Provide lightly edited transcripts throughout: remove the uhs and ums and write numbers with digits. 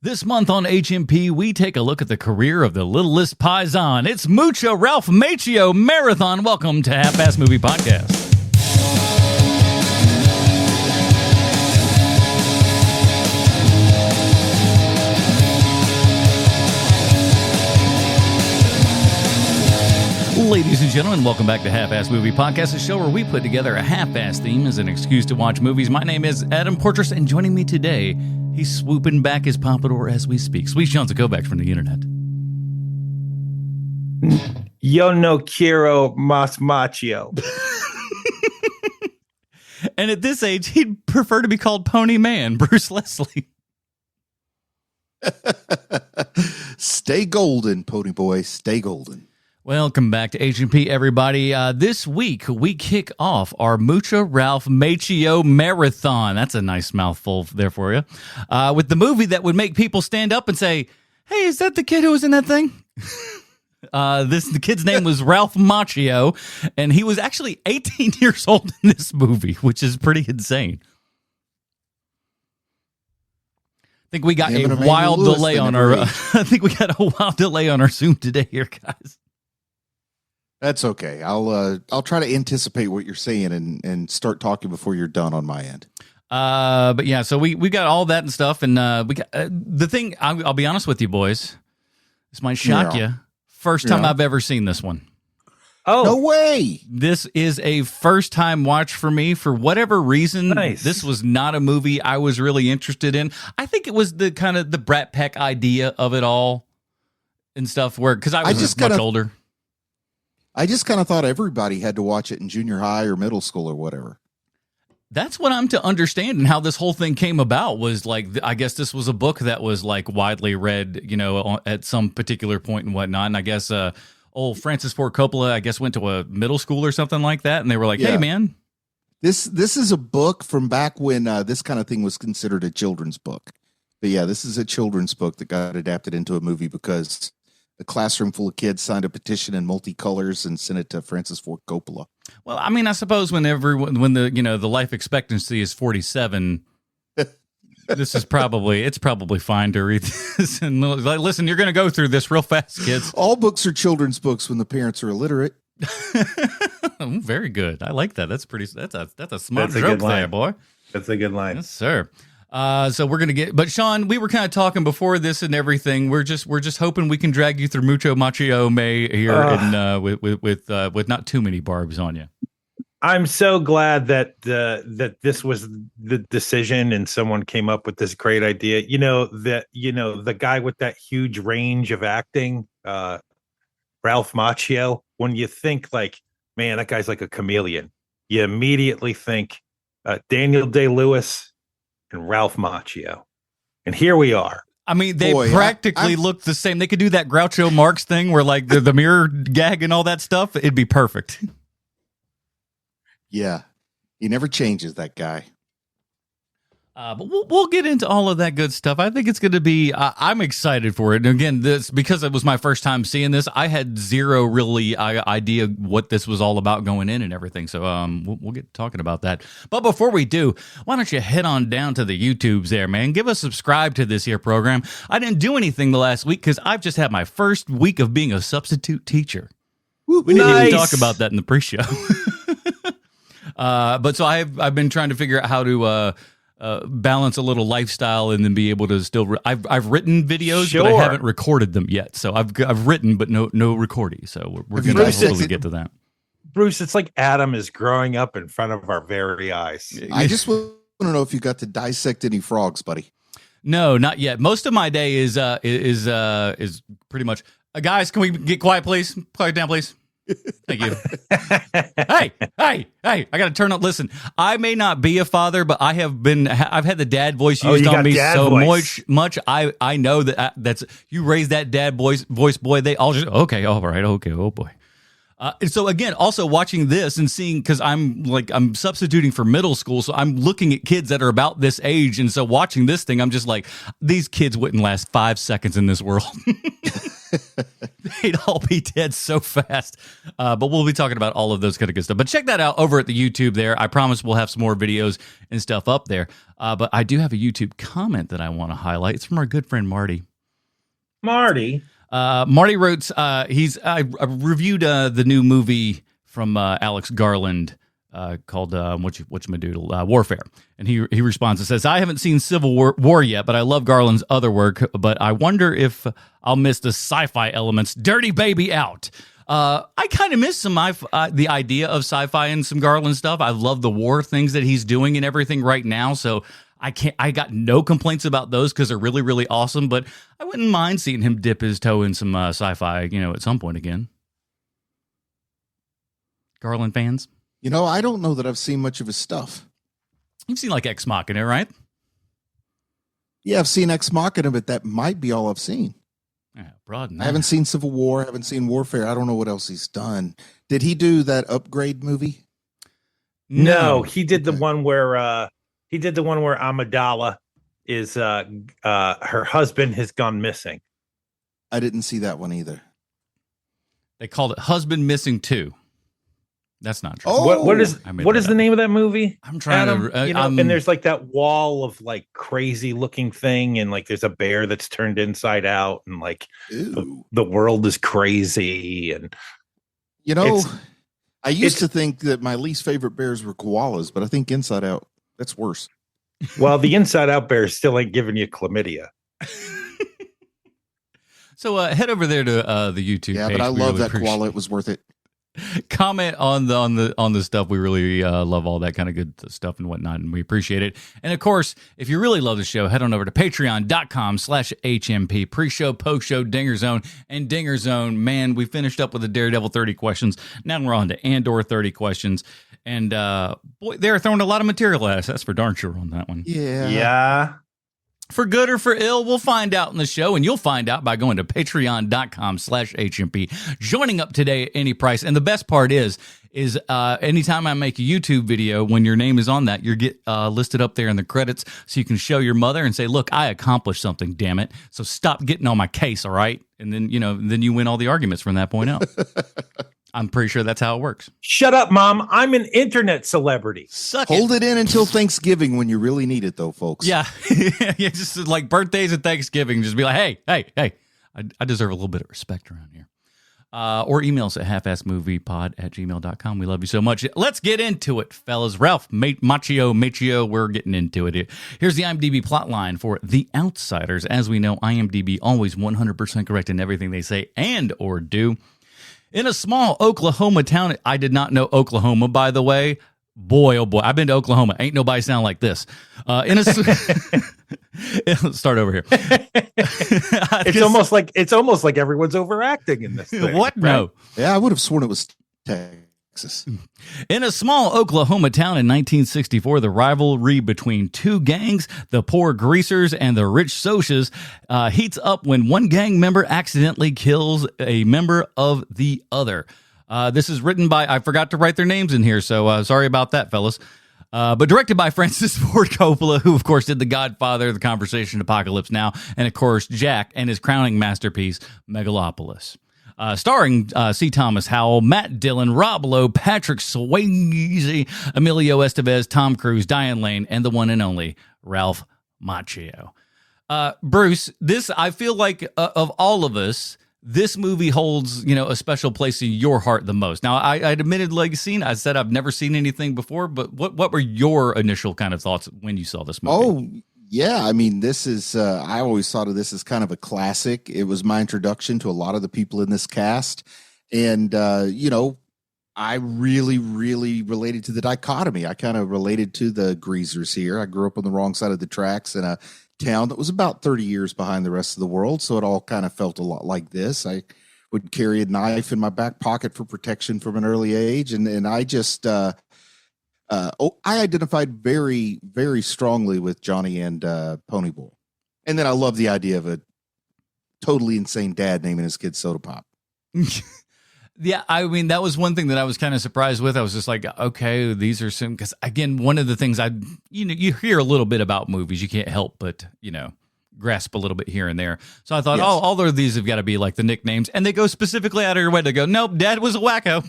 This month on HMP, we take a look at the career of the littlest paisan. It's Mucho Ralph Macchio Marathon. Welcome to Half-Ass Movie Podcast. Ladies and gentlemen, welcome back to Half-Ass Movie Podcast, a show where we put together a half-ass theme as an excuse to watch movies. My name is Adam Portress, and joining me today, he's swooping back his pompadour as we speak. Sweet Sean's a Kovacs from the internet. Yo no quiero más Macchio. And at this age, he'd prefer to be called Pony Man, Bruce Leslie. Stay golden, Pony Boy. Stay golden. Welcome back to HMP, everybody. This week, we kick off our Mucho Ralph Macchio Marathon. That's a nice mouthful there for you. With the movie that would make people stand up and say, hey, is that the kid who was in that thing? The kid's name was Ralph Macchio, and he was actually 18 years old in this movie, which is pretty insane. I think we got a wild delay on our. I think we got a wild delay on our Zoom today, here, guys. That's okay. I'll try to anticipate what you're saying and start talking before you're done on my end. But yeah, so we got all that and stuff, and we got the thing. I'll be honest with you, boys. This might shock you. First time I've ever seen this one. Oh, no way! This is a first time watch for me. For whatever reason, This was not a movie I was really interested in. I think it was the kind of the Brat Pack idea of it all and stuff. Because I was just much older. I just kind of thought everybody had to watch it in junior high or middle school or whatever. That's what I'm to understand, and how this whole thing came about was like, I guess this was a book that was like widely read, at some particular point and whatnot. And I guess old Francis Ford Coppola, I guess, went to a middle school or something like that, and they were like, hey, man. This is a book from back when this kind of thing was considered a children's book. But yeah, this is a children's book that got adapted into a movie because a classroom full of kids signed a petition in multicolors and sent it to Francis Ford Coppola. Well, I mean, I suppose when the life expectancy is 47, it's probably fine to read this. And like, listen, you're going to go through this real fast, kids. All books are children's books when the parents are illiterate. Very good. I like that. That's a smart joke there, boy. That's a good line. Yes, sir. So we're gonna but Sean, we were kind of talking before this and everything. We're just hoping we can drag you through Mucho Macchio May here, and with not too many barbs on you. I'm so glad that this was the decision and someone came up with this great idea. The guy with that huge range of acting, Ralph Macchio. When you think like, man, that guy's like a chameleon, you immediately think Daniel Day-Lewis and Ralph Macchio. And here we are. I mean, they practically look the same. They could do that Groucho Marx thing where like the mirror gag and all that stuff. It'd be perfect. Yeah. He never changes, that guy. But we'll get into all of that good stuff. I think it's going to be, I'm excited for it. And again, this, because it was my first time seeing this, I had zero really idea what this was all about going in and everything. So we'll get talking about that. But before we do, why don't you head on down to the YouTubes there, man. Give a subscribe to this here program. I didn't do anything the last week because I've just had my first week of being a substitute teacher. We didn't even talk about that in the pre-show. But so I've been trying to figure out how to balance a little lifestyle and then be able to still. I've written videos, but I haven't recorded them yet. So I've written, but no recording. So we're going to hopefully get to that. Bruce, it's like Adam is growing up in front of our very eyes. I just want to know if you got to dissect any frogs, buddy. No, not yet. Most of my day is pretty much. Guys, can we get quiet, please? Quiet down, please. Thank you. Hey, I got to turn up. Listen, I may not be a father, but I've had the dad voice used on me so much. I know that's you raise that dad voice, boy. They all just okay, all right, okay, oh boy. And so again, also watching this and seeing, because I'm substituting for middle school, so I'm looking at kids that are about this age, and so watching this thing, I'm just like, these kids wouldn't last 5 seconds in this world. They'd all be dead so fast. But we'll be talking about all of those kind of good stuff. But check that out over at the YouTube there. I promise we'll have some more videos and stuff up there. But I do have a YouTube comment that I want to highlight. It's from our good friend Marty. Marty wrote, I reviewed the new movie from Alex Garland called whatchamadoodle, Warfare. And he responds and says, I haven't seen Civil War yet, but I love Garland's other work, but I wonder if I'll miss the sci-fi elements. Dirty Baby out. I kind of miss some the idea of sci-fi and some Garland stuff. I love the war things that he's doing and everything right now, so I got no complaints about those because they're really, really awesome, but I wouldn't mind seeing him dip his toe in some sci-fi, at some point again. Garland fans? I don't know that I've seen much of his stuff. You've seen like Ex Machina, right? Yeah, I've seen Ex Machina, but that might be all I've seen. Yeah, broaden that. I haven't seen Civil War. I haven't seen Warfare. I don't know what else he's done. Did he do that Upgrade movie? No, he did the one where Amidala is her husband has gone missing. I didn't see that one either. They called it Husband Missing 2. That's not true. Oh, what is the name of that movie? I'm trying to, and there's like that wall of like crazy looking thing, and like there's a bear that's turned inside out, and like the world is crazy, and I used to think that my least favorite bears were koalas, but I think Inside Out, that's worse. Well, the Inside Out bear still ain't giving you chlamydia. So head over there to the YouTube page. Yeah, but I love that koala. It was worth it. Comment on the stuff. We really love all that kind of good stuff and whatnot, and we appreciate it. And of course, if you really love the show, head on over to patreon.com/HMP. Pre-show, post-show, Dinger Zone, and Dinger Zone. Man, we finished up with the Daredevil 30 questions. Now we're on to Andor 30 questions. And boy, they're throwing a lot of material at us. That's for darn sure on that one. Yeah. For good or for ill, we'll find out in the show, and you'll find out by going to patreon.com/HMP, joining up today at any price. And the best part is anytime I make a YouTube video, when your name is on that, you get listed up there in the credits, so you can show your mother and say, look, I accomplished something, damn it. So stop getting on my case, all right? And then, then you win all the arguments from that point out. I'm pretty sure that's how it works. Shut up, Mom. I'm an internet celebrity. Hold it in until Thanksgiving when you really need it, though, folks. Yeah. Yeah, just like birthdays and Thanksgiving. Just be like, hey, I deserve a little bit of respect around here. Or email us at halfassmoviepod@gmail.com. We love you so much. Let's get into it, fellas. Ralph Macchio, we're getting into it. Here's the IMDb plot line for The Outsiders. As we know, IMDb always 100% correct in everything they say and or do. In a small Oklahoma town, I did not know Oklahoma, by the way. Boy, oh boy, I've been to Oklahoma. Ain't nobody sound like this. Let's start over here. It's almost like everyone's overacting in this thing. What? Right? No. Yeah, I would have sworn it was Texas. In a small Oklahoma town in 1964, the rivalry between two gangs, the poor greasers and the rich socias, heats up when one gang member accidentally kills a member of the other. This is written by, I forgot to write their names in here, so sorry about that, fellas. But directed by Francis Ford Coppola, who, of course, did The Godfather, The Conversation, Apocalypse Now, and, of course, Jack and his crowning masterpiece, Megalopolis. Starring C. Thomas Howell, Matt Dillon, Rob Lowe, Patrick Swayze, Emilio Estevez, Tom Cruise, Diane Lane, and the one and only Ralph Macchio. Bruce, this, I feel like of all of us, this movie holds, a special place in your heart the most. Now, I'd admittedly seen, I said I've never seen anything before, but what were your initial kind of thoughts when you saw this movie? Oh, yeah. I mean, this is, I always thought of this as kind of a classic. It was my introduction to a lot of the people in this cast. And, I really, really related to the dichotomy. I kind of related to the greasers here. I grew up on the wrong side of the tracks in a town that was about 30 years behind the rest of the world. So it all kind of felt a lot like this. I would carry a knife in my back pocket for protection from an early age. And I just, I identified very, very strongly with Johnny and Ponyboy. And then I love the idea of a totally insane dad naming his kid Soda Pop. Yeah, I mean, that was one thing that I was kind of surprised with. I was just like, okay, these are some, because again, one of the things you hear a little bit about movies, you can't help but, grasp a little bit here and there. So I thought, Yes. all of these have got to be like the nicknames, and they go specifically out of your way to go, nope, Dad was a wacko.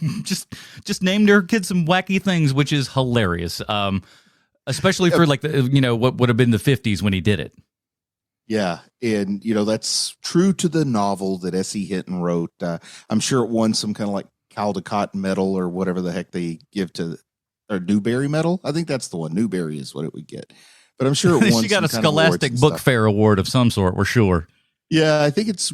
just named her kids some wacky things, which is hilarious. Especially for like the, what would have been the 50s when he did it. Yeah, and that's true to the novel that S.E. Hinton wrote. I'm sure it won some kind of like Caldecott medal or whatever the heck they give to, or Newbery medal. I think that's the one. Newbery is what it would get. But I'm sure it won. She got a some kind of awards Scholastic and Book stuff. Fair award of some sort. We're sure. Yeah, I think it's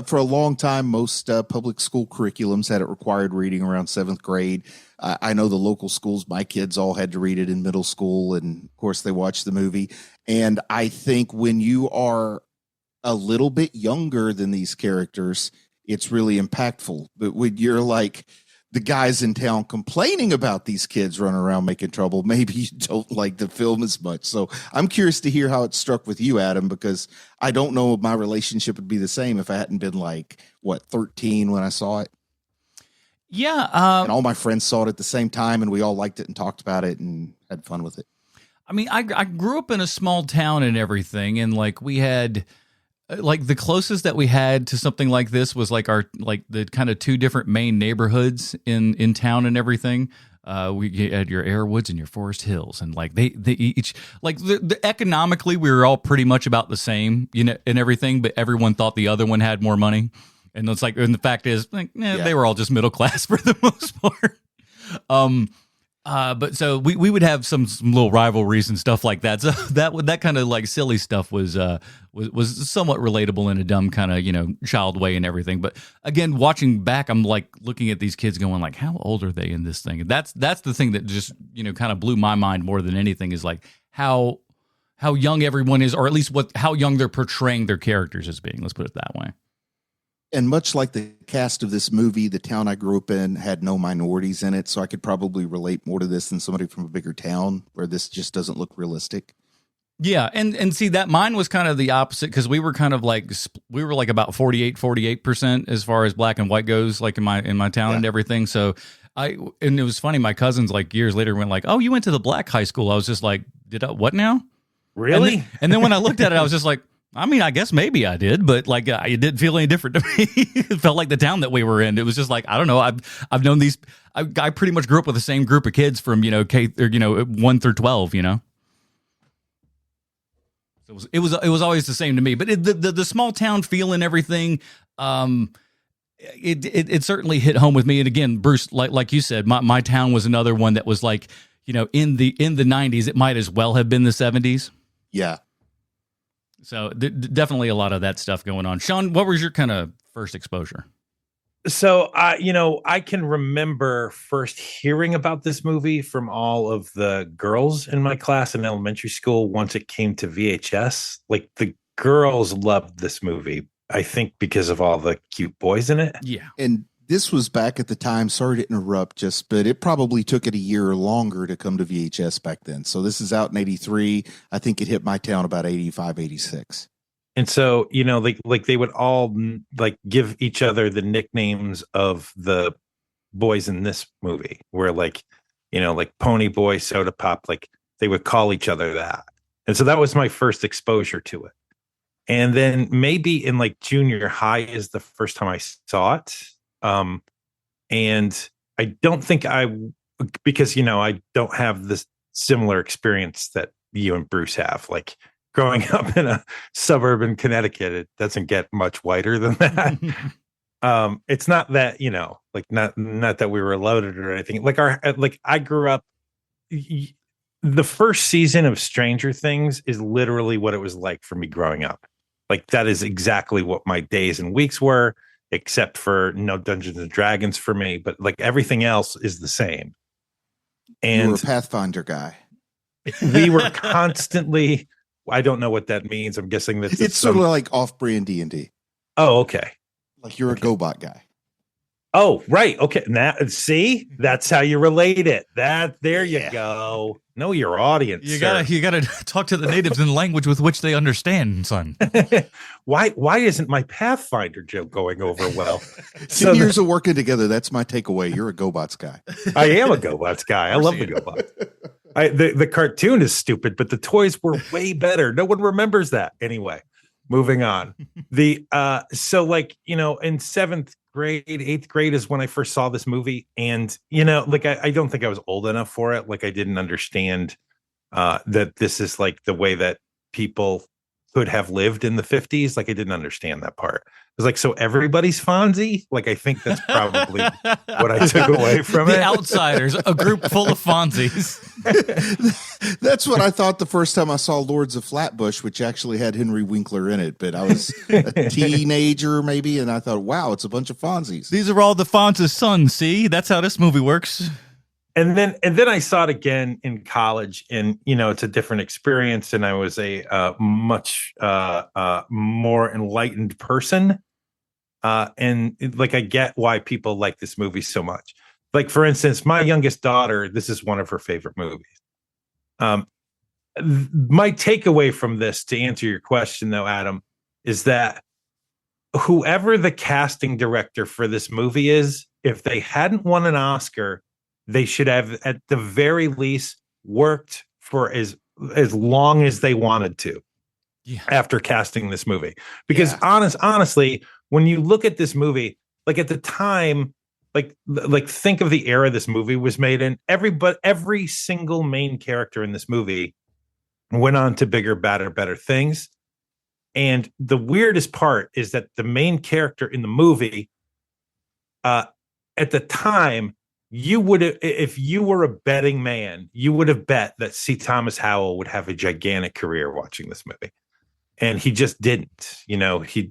for a long time. Most public school curriculums had it required reading around 7th grade. I know the local schools, my kids all had to read it in middle school, and of course they watched the movie. And I think when you are a little bit younger than these characters, it's really impactful. But when you're like the guys in town complaining about these kids running around making trouble, maybe you don't like the film as much. So I'm curious to hear how it struck with you, Adam, because I don't know if my relationship would be the same if I hadn't been 13 when I saw it. Yeah. And all my friends saw it at the same time, and we all liked it and talked about it and had fun with it. I mean, I grew up in a small town and everything, and we had the closest that we had to something like this was the kind of two different main neighborhoods in town and everything. We had your Airwoods and your Forest Hills, and they each economically we were all pretty much about the same, and everything, but everyone thought the other one had more money. And it's and the fact is, they were all just middle class for the most part. But so we would have some little rivalries and stuff like that. So that kind of silly stuff was somewhat relatable in a dumb kind of child way and everything. But again, watching back, I'm looking at these kids going how old are they in this thing? And that's the thing that just kind of blew my mind more than anything is how young everyone is, or at least how young they're portraying their characters as being. Let's put it that way. And much like the cast of this movie, the town I grew up in had no minorities in it, so I could probably relate more to this than somebody from a bigger town where this just doesn't look realistic. Yeah, and see that mine was kind of the opposite because we were kind of we were about 48% as far as black and white goes, in my town and everything. So and it was funny. My cousins years later went "Oh, you went to the black high school?" I was just "Did I? What now?" Really? And then when I looked at it, I was just I mean, I guess maybe I did, but it didn't feel any different to me. It felt like the town that we were in. It was just I don't know. I've known these. I pretty much grew up with the same group of kids from K or 1 through 12. So it was always the same to me. But the small town feel and everything, it certainly hit home with me. And again, Bruce, like you said, my town was another one that was in the 90s. It might as well have been the 70s. Yeah. So definitely a lot of that stuff going on. Sean, what was your kind of first exposure? So, I can remember first hearing about this movie from all of the girls in my class in elementary school once it came to VHS. The girls loved this movie, I think because of all the cute boys in it. Yeah. And this was back at the time, sorry to interrupt, but it probably took it a year longer to come to VHS back then. So this is out in 83. I think it hit my town about 85, 86. And so, they would all give each other the nicknames of the boys in this movie where Pony Boy, Soda Pop, they would call each other that. And so that was my first exposure to it. And then maybe in junior high is the first time I saw it. And I don't think because I don't have this similar experience that you and Bruce have. Growing up in a suburb in Connecticut, it doesn't get much whiter than that. It's not that, not that we were loaded or anything. I grew up, the first season of Stranger Things is literally what it was like for me growing up. That is exactly what my days and weeks were, except for no Dungeons and Dragons for me, but everything else is the same. And you were a Pathfinder guy. We were constantly, I don't know what that means. I'm guessing that it's sort of like off-brand D&D. Oh, okay. You're a GoBot guy. Oh, right. Okay. Now, see, that's how you relate it. There you go. Know your audience. You gotta talk to the natives in the language with which they understand, son. Why isn't my Pathfinder joke going over well? 10 years of working together. That's my takeaway. You're a GoBots guy. I am a GoBots guy. I love the GoBots. The cartoon is stupid, but the toys were way better. No one remembers that anyway. moving on. The so like, you know, in 7th grade, 8th grade is when I first saw this movie. And, you know, like I don't think I was old enough for it. Like I didn't understand that this is like the way that people could have lived in the 50s. Like I didn't understand that part. It was like, so everybody's Fonzie. Like I think that's probably what I took away from The it. Outsiders, a group full of Fonzies. That's what I thought the first time I saw Lords of Flatbush, which actually had Henry Winkler in it. But I was a teenager maybe, and I thought, wow, it's a bunch of Fonzies. These are all the Fonz's sons. See, that's how this movie works. And then I saw it again in college, and you know it's a different experience, and I was a much more enlightened person, and like I get why people like this movie so much. Like for instance, my youngest daughter, this is one of her favorite movies. My takeaway from this, to answer your question though, Adam, is that whoever the casting director for this movie is, if they hadn't won an Oscar, they should have, at the very least, worked for as long as they wanted to after casting this movie. Because honestly, when you look at this movie, like at the time, like think of the era this movie was made in. Every single main character in this movie went on to bigger, better things. And the weirdest part is that the main character in the movie, at the time, you would have, if you were a betting man, you would have bet that C. Thomas Howell would have a gigantic career watching this movie, and he just didn't. You know, he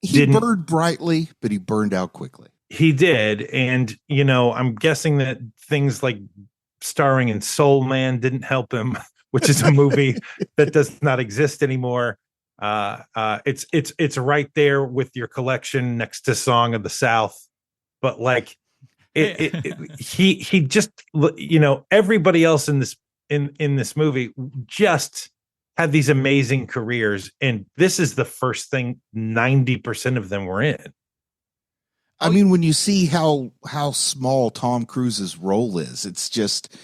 didn't. Burned brightly, but he burned out quickly. He did, and you know, I'm guessing that things like starring in Soul Man didn't help him, which is a movie that does not exist anymore. It's right there with your collection next to Song of the South, but like. He just, you know, everybody else in this movie just had these amazing careers, and this is the first thing 90% of them were in. I mean, when you see how small Tom Cruise's role is, it's just,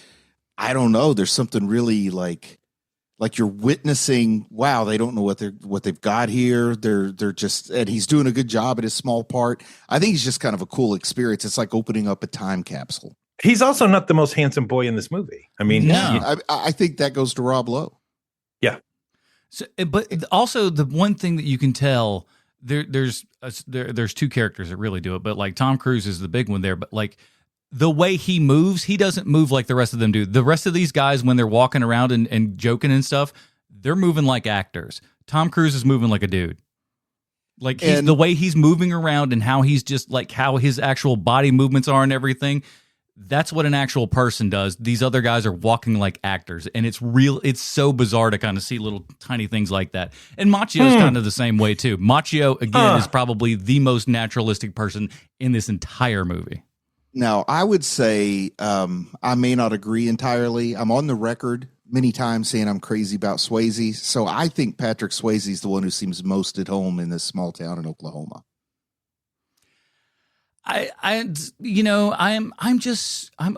I don't know. There's something really like you're witnessing. Wow, they don't know what they've got here. They're just, and he's doing a good job at his small part. I think he's just kind of a cool experience. It's like opening up a time capsule. He's also not the most handsome boy in this movie. I mean, I think that goes to Rob Lowe. Yeah. So, but also the one thing that you can tell there's two characters that really do it, but like Tom Cruise is the big one there. But like the way he moves, he doesn't move like the rest of them do. The rest of these guys, when they're walking around and joking and stuff, they're moving like actors. Tom Cruise is moving like a dude. Like the way he's moving around and how he's just like how his actual body movements are and everything. That's what an actual person does. These other guys are walking like actors, and it's real. It's so bizarre to kind of see little tiny things like that. And Macchio is kind of the same way too. Macchio again is probably the most naturalistic person in this entire movie. Now, I would say I may not agree entirely. I'm on the record many times saying I'm crazy about Swayze. So I think Patrick Swayze is the one who seems most at home in this small town in Oklahoma. I'm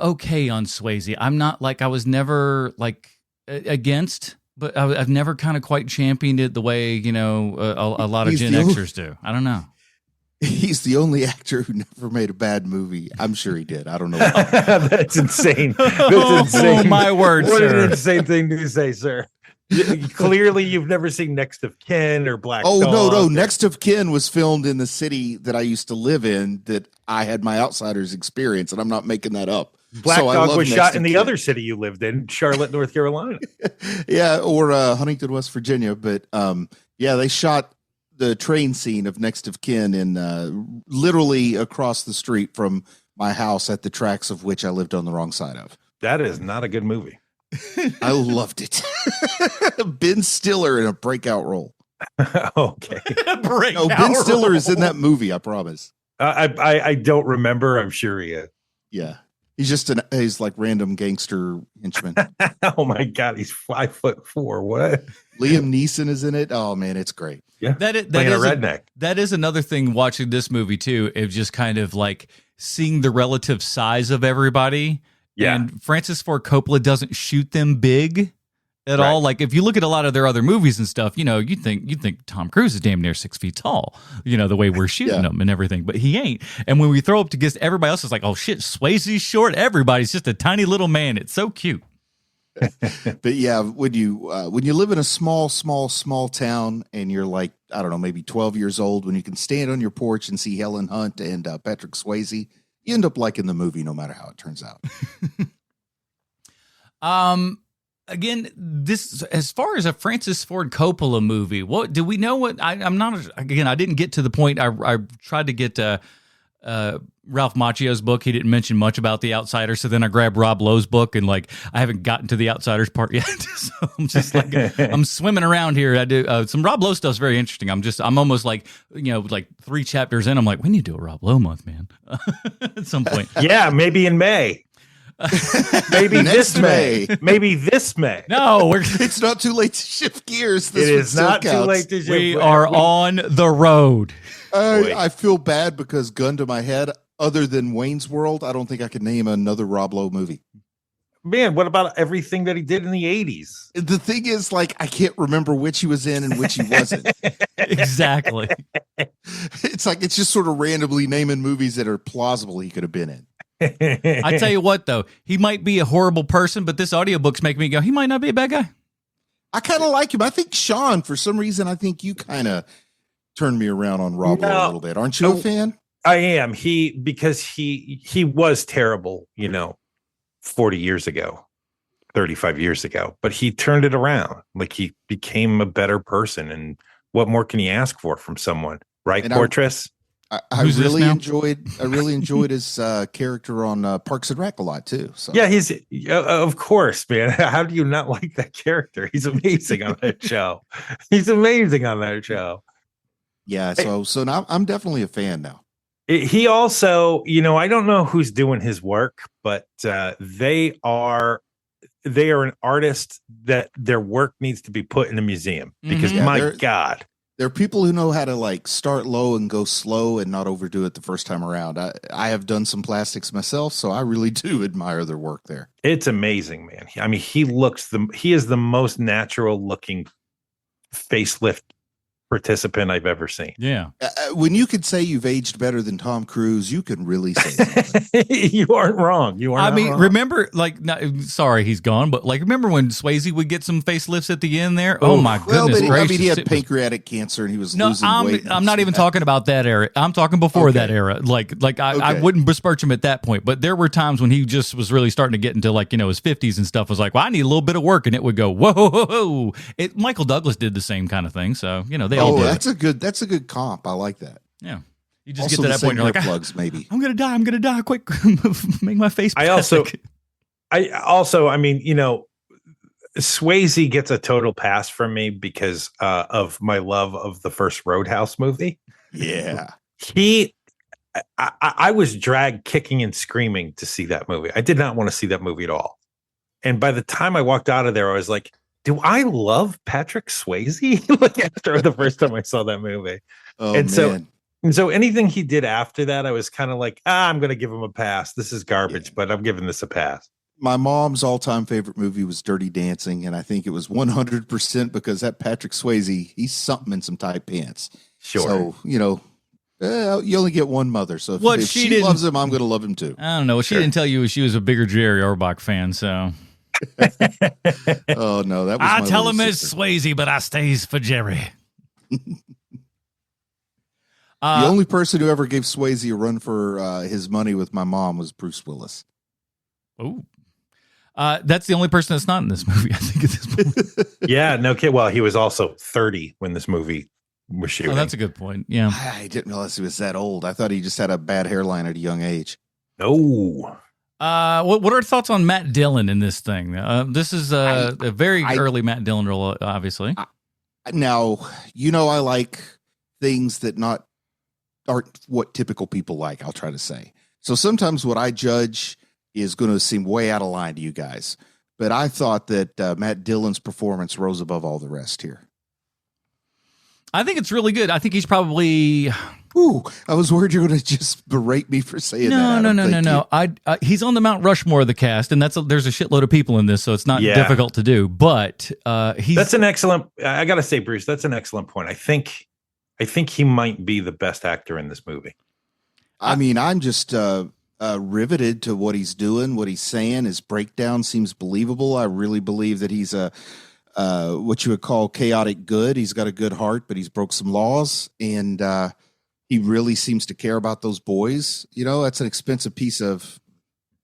okay on Swayze. I'm not like, I was never like against, but I've never kind of quite championed it the way, you know, a lot of Gen Xers do. I don't know. He's the only actor who never made a bad movie. I'm sure he did. I don't know. That's insane. That's insane. Oh, my word, what sir. An insane thing to say, sir. Clearly, you've never seen Next of Kin or Black Dog. No. Next of Kin was filmed in the city that I used to live in that I had my Outsiders experience, and I'm not making that up. Black Dog was shot in the other city you lived in, Charlotte, North Carolina. Yeah, or Huntington, West Virginia. But they shot the train scene of Next of Kin in literally across the street from my house at the tracks of which I lived on the wrong side of. That is not a good movie. I loved it. Ben Stiller in a breakout role. Okay. Ben Stiller is in that movie, I promise. I don't remember. I'm sure he is. Yeah. He's like random gangster henchman. Oh my God. He's 5'4". What? Liam Neeson is in it. Oh man, it's great. Yeah. That is a redneck. That is another thing watching this movie too, is just kind of like seeing the relative size of everybody. Yeah. And Francis Ford Coppola doesn't shoot them big. at all. Like if you look at a lot of their other movies and stuff, you think Tom Cruise is damn near 6 feet tall, the way we're shooting him and everything, but he ain't. And when we throw up against everybody else, it's like, oh shit, Swayze's short. Everybody's just a tiny little man. It's so cute. But yeah, when you live in a small town and you're like, I don't know, maybe 12 years old, when you can stand on your porch and see Helen Hunt and Patrick Swayze, you end up liking the movie no matter how it turns out. Again, this, as far as a Francis Ford Coppola movie, what do we know? What I didn't get to the point. I tried to get Ralph Macchio's book. He didn't mention much about The Outsider, so then I grabbed Rob Lowe's book, and like I haven't gotten to The Outsiders part yet. So I'm just like I'm swimming around here. I do some Rob Lowe stuff's very interesting. I'm almost like like 3 chapters in. I'm like, we need to do a Rob Lowe month, man, at some point. Yeah, maybe in May. Maybe this May. Maybe this May. No, it's not too late to shift gears. It is not too late to shift. We are on the road. I feel bad because gun to my head, other than Wayne's World, I don't think I could name another Rob Lowe movie. Man, what about everything that he did in the 80s? The thing is, like, I can't remember which he was in and which he wasn't. Exactly. It's like it's just sort of randomly naming movies that are plausible he could have been in. I tell you what, though, he might be a horrible person, but this audiobook's making me go, he might not be a bad guy. I kind of like him. I think Sean, for some reason, I think you kind of turned me around on Rob Lowe a little bit. Aren't you a fan? I am. Because he was terrible, 40 years ago, 35 years ago, but he turned it around. Like he became a better person. And what more can you ask for from someone? Right, Portress? I really enjoyed his character on Parks and Rec a lot too. So yeah, he's of course, man. How do you not like that character? He's amazing on that show. Yeah, so now I'm definitely a fan now. He also, I don't know who's doing his work, but they are an artist that their work needs to be put in a museum because my God. There are people who know how to like start low and go slow and not overdo it the first time around. I have done some plastics myself, so I really do admire their work there. It's amazing, man. I mean, he is the most natural looking facelift participant I've ever seen. Yeah. When you could say you've aged better than Tom Cruise, you can really say something. You aren't wrong. Wrong. Remember, sorry, he's gone, but like, remember when Swayze would get some facelifts at the end there? Oh my goodness gracious. I mean, he had pancreatic cancer and he was losing weight. I'm not even talking about that era. I'm talking before that era. I wouldn't besmirch him at that point, but there were times when he just was really starting to get into his 50s and stuff. Was like, well, I need a little bit of work, and it would go, whoa. Michael Douglas did the same kind of thing. So, they all did. That's a good comp. I like that. Yeah. You just get to that point, you're like, plugs, maybe. I'm gonna die quick. Make my face plastic. I mean, Swayze gets a total pass from me because of my love of the first Roadhouse movie. Yeah. I was dragged kicking and screaming to see that movie. I did not want to see that movie at all. And by the time I walked out of there, I was like, do I love Patrick Swayze? Like after the first time I saw that movie. So anything he did after that, I was kind of like, I'm going to give him a pass. This is garbage, but I'm giving this a pass. My mom's all-time favorite movie was Dirty Dancing, and I think it was 100% because that Patrick Swayze, he's something in some tight pants. Sure. So, you only get one mother. So if she loves him, I'm going to love him too. I don't know. What she didn't tell you she was a bigger Jerry Orbach fan, so... Oh no, that was I tell him it's Swayze, but I stays for Jerry. The only person who ever gave Swayze a run for his money with my mom was Bruce Willis. Oh, that's the only person that's not in this movie, I think, at this point. Yeah, no kid. Well, he was also 30 when this movie was shooting. Oh, that's a good point. Yeah, I didn't realize he was that old. I thought he just had a bad hairline at a young age. No. What are your thoughts on Matt Dillon in this thing? This is a very early Matt Dillon role, obviously. Now, I like things that aren't what typical people like, I'll try to say. So sometimes what I judge is going to seem way out of line to you guys. But I thought that Matt Dillon's performance rose above all the rest here. I think it's really good. I think he's probably... Ooh, I was worried you were going to just berate me for saying that. No. He's on the Mount Rushmore of the cast, and there's a shitload of people in this, so it's not difficult to do. But that's an excellent. I got to say, Bruce, that's an excellent point. I think he might be the best actor in this movie. I mean, I'm just riveted to what he's doing, what he's saying. His breakdown seems believable. I really believe that he's a what you would call chaotic good. He's got a good heart, but he's broke some laws, and he really seems to care about those boys. You know, that's an expensive piece of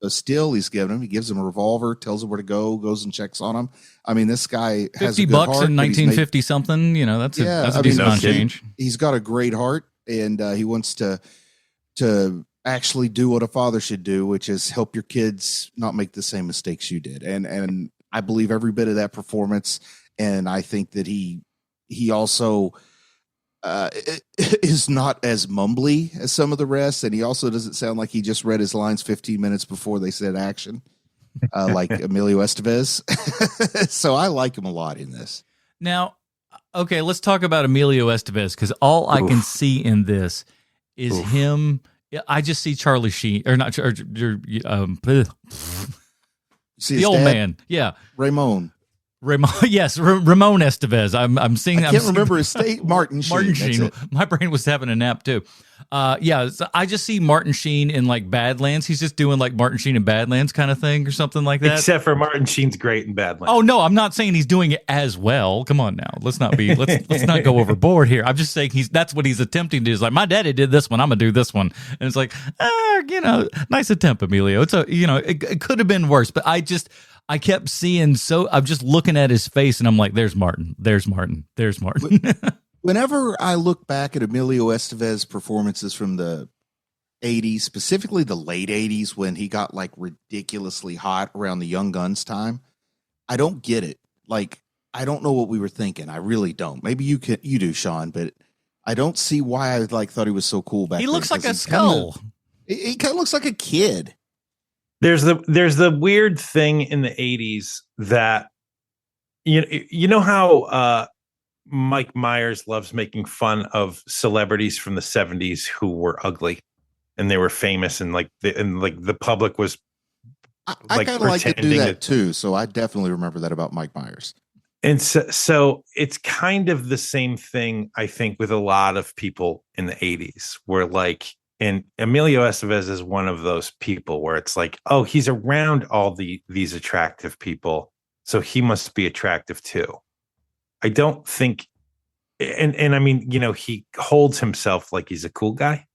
steel he's given him. He gives them a revolver, tells them where to go, goes and checks on them. I mean, this guy has a good $50 heart, in 1950 something. You know, that's a decent amount of change. He's got a great heart, and he wants to actually do what a father should do, which is help your kids not make the same mistakes you did. And I believe every bit of that performance. And I think that he also is not as mumbly as some of the rest. And he also doesn't sound like he just read his lines 15 minutes before they said action, like Emilio Estevez. So I like him a lot in this. Now, okay, let's talk about Emilio Estevez, because all I can see in this is him. I just see Charlie Sheen, or not, the old dad, man. Yeah. Ramon, yes, Ramon Estevez. I'm seeing. I can't remember his state. Martin Sheen. My brain was having a nap too. So I just see Martin Sheen in like Badlands. He's just doing like Martin Sheen in Badlands kind of thing or something like that. Except for Martin Sheen's great in Badlands. Oh no, I'm not saying he's doing it as well. Come on now, let's not not go overboard here. I'm just saying that's what he's attempting to do. Is like, my daddy did this one, I'm gonna do this one, and it's like, nice attempt, Emilio. It's it could have been worse, but I kept seeing, I'm just looking at his face and I'm like, there's Martin. Whenever I look back at Emilio Estevez performances from the 80s, specifically the late 80s, when he got like ridiculously hot around the Young Guns time, I don't get it. Like, I don't know what we were thinking. I really don't. Maybe you do, Sean, but I don't see why I thought he was so cool back then. He looks like a skull. He kind of looks like a kid. There's the weird thing in the 80s that you know how Mike Myers loves making fun of celebrities from the 70s who were ugly and they were famous, and the public was I kind of like to do that too, so I definitely remember that about Mike Myers. And so it's kind of the same thing, I think, with a lot of people in the 80s, where like, and Emilio Estevez is one of those people where it's like, oh, he's around all these attractive people, so he must be attractive too. I don't think, and I mean, he holds himself like he's a cool guy.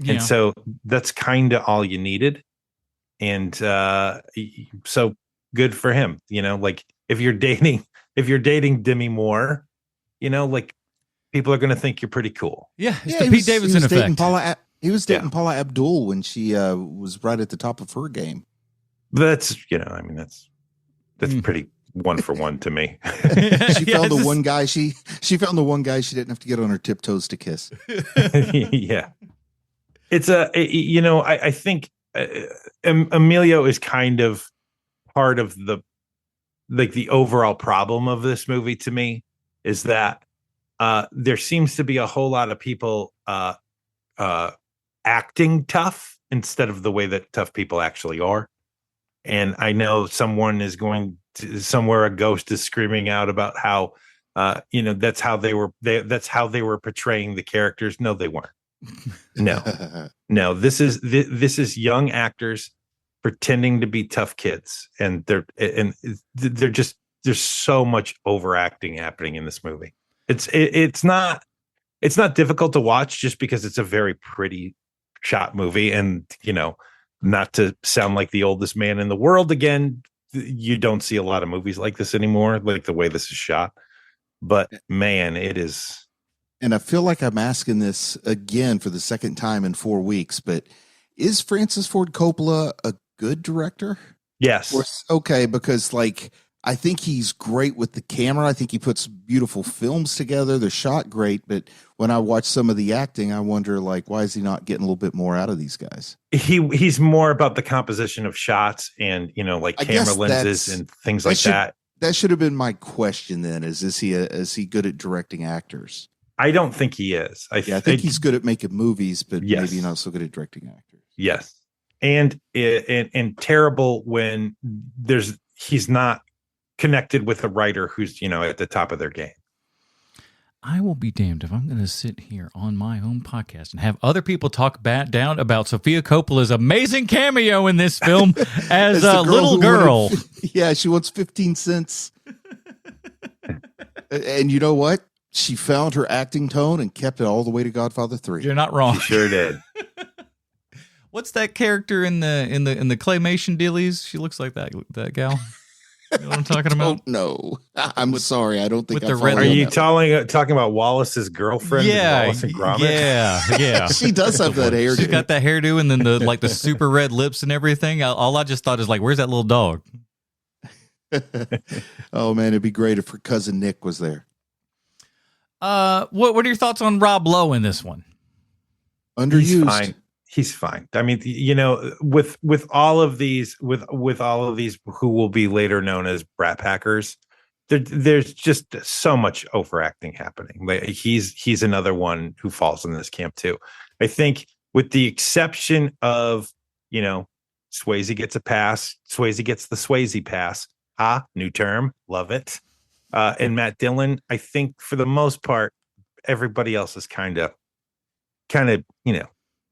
Yeah. And so that's kind of all you needed. And so good for him. Like if you're dating Demi Moore, like people are going to think you're pretty cool. Yeah. It's the Pete Davidson effect. He was dating Paula Abdul when she was right at the top of her game. That's, that's pretty 1-for-1 to me. She found the one guy she found the one guy she didn't have to get on her tiptoes to kiss. Yeah. It's I think Emilio is kind of part of the overall problem of this movie to me, is that there seems to be a whole lot of people acting tough instead of the way that tough people actually are. And I know someone is going to somewhere, a ghost is screaming out about how that's how they were portraying the characters. No, they weren't. No, this is young actors pretending to be tough kids, and they're just, there's so much overacting happening in this movie. It's not difficult to watch just because it's a very pretty shot movie, and not to sound like the oldest man in the world again, you don't see a lot of movies like this anymore, like the way this is shot. But man, it is. And I feel like I'm asking this again for the second time in 4 weeks, but is Francis Ford Coppola a good director? Yes. Okay, because I think he's great with the camera. I think he puts beautiful films together. They're shot great, but when I watch some of the acting, I wonder why is he not getting a little bit more out of these guys? He's more about the composition of shots and camera lenses and things like that. That should have been my question then. Is he good at directing actors? I don't think he is. I think he's good at making movies, but yes. maybe not so good at directing actors. Yes. And terrible when he's not connected with a writer who's, at the top of their game. I will be damned if I'm going to sit here on my own podcast and have other people talk down about Sofia Coppola's amazing cameo in this film as a little girl. Yeah, she wants 15 cents. And you know what? She found her acting tone and kept it all the way to Godfather 3. You're not wrong. She sure did. What's that character in the claymation dealies? She looks like that gal. You know what I'm talking about? No, I'm sorry. I don't think. With the red. Are you talking about Wallace's girlfriend? Yeah, Wallace and Gromit? Yeah. She does have that hairdo. She's got that hairdo and then the super red lips and everything. All I just thought is like, where's that little dog? Oh man, it'd be great if her cousin Nick was there. What are your thoughts on Rob Lowe in this one? Underused. He's fine. I mean, with all of these who will be later known as Brat Packers, there's just so much overacting happening. Like he's another one who falls in this camp too. I think with the exception of, Swayze gets a pass. Swayze gets the Swayze pass. New term. Love it. And Matt Dillon, I think for the most part, everybody else is kind of,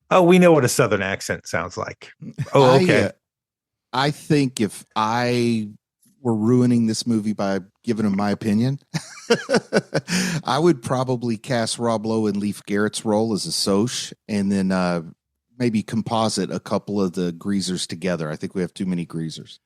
oh, we know what a Southern accent sounds like. Oh, okay. I think if I were ruining this movie by giving him my opinion, I would probably cast Rob Lowe in Leif Garrett's role as a Soch, and then maybe composite a couple of the greasers together. I think we have too many greasers.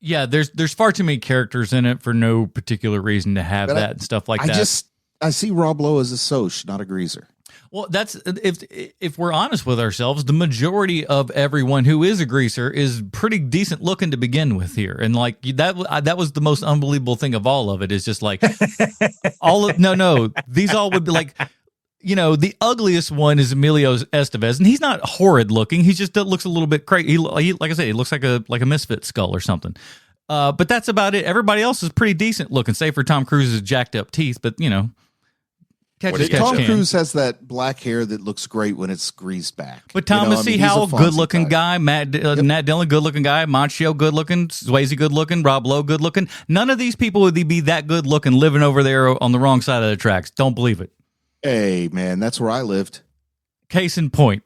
Yeah, there's far too many characters in it for no particular reason to have that and stuff like that. I see Rob Lowe as a Soch, not a greaser. Well, that's if we're honest with ourselves, the majority of everyone who is a greaser is pretty decent looking to begin with here, and like that was the most unbelievable thing of all of it is just like these all would be like. The ugliest one is Emilio Estevez, and he's not horrid looking. He just looks a little bit crazy. He, like I said, he looks like a misfit skull or something. But that's about it. Everybody else is pretty decent looking, save for Tom Cruise's jacked up teeth. But Tom Cruise has that black hair that looks great when it's greased back. But Thomas C. Howell, good looking guy. Matt Dillon, good looking guy. Macchio, good looking. Swayze, good looking. Rob Lowe, good looking. None of these people would be that good looking living over there on the wrong side of the tracks. Don't believe it. Hey, man, that's where I lived. Case in point.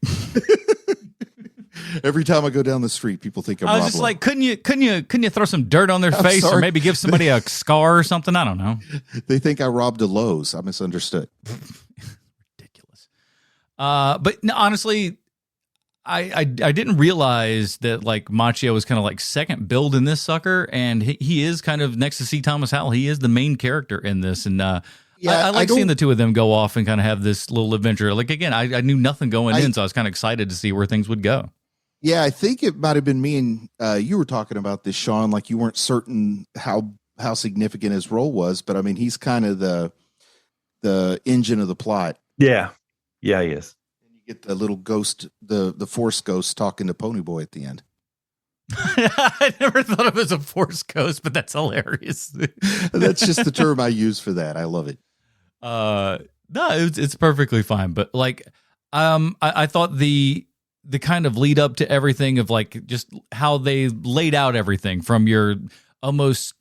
Every time I go down the street, people think I'm Rob I was just Lowe. like, couldn't you throw some dirt on their face or maybe give somebody a scar or something? I don't know. They think I robbed a Lowe's. I misunderstood. Ridiculous. But no, honestly, I didn't realize that like Macchio was kind of like second build in this sucker, and he is kind of next to C. Thomas Howell. He is the main character in this, and I like seeing the two of them go off and kind of have this little adventure. Like, again, I knew nothing going in, so I was kind of excited to see where things would go. Yeah, I think it might have been me and you were talking about this, Sean, like you weren't certain how significant his role was, but I mean, he's kind of the engine of the plot. Yeah. Yeah, he is. And you get the little ghost, the Force ghost talking to Ponyboy at the end. I never thought of it as a Force ghost, but that's hilarious. That's just the term I use for that. I love it. No, it's perfectly fine. But like, I thought the kind of lead up to everything of like just how they laid out everything from your almost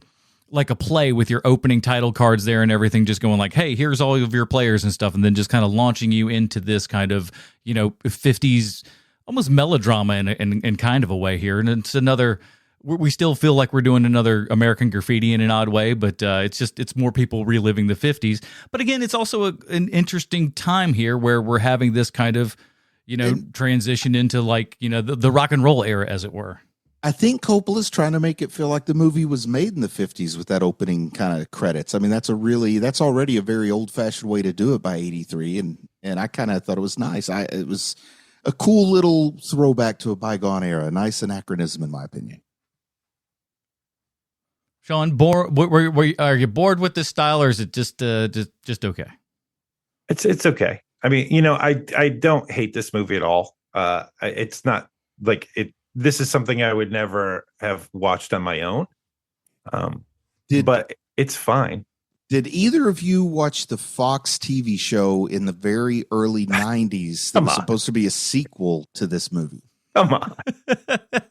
like a play with your opening title cards there and everything, just going like, hey, here's all of your players and stuff. And then just kind of launching you into this kind of, 50s almost melodrama in kind of a way here. And it's another, we still feel like we're doing another American Graffiti in an odd way, but it's more people reliving the 50s. But again, it's also an interesting time here where we're having this kind of, transition into like, the rock and roll era, as it were. I think Coppola's trying to make it feel like the movie was made in the 50s with that opening kind of credits. I mean, that's already a very old fashioned way to do it by 83. And I kind of thought it was nice. It was a cool little throwback to a bygone era, a nice anachronism, in my opinion. Sean, are you bored with this style, or is it just okay? It's okay. I mean, I don't hate this movie at all. It's not like it. This is something I would never have watched on my own. But it's fine. Did either of you watch the Fox TV show in the very early 90s that was supposed to be a sequel to this movie? Come on.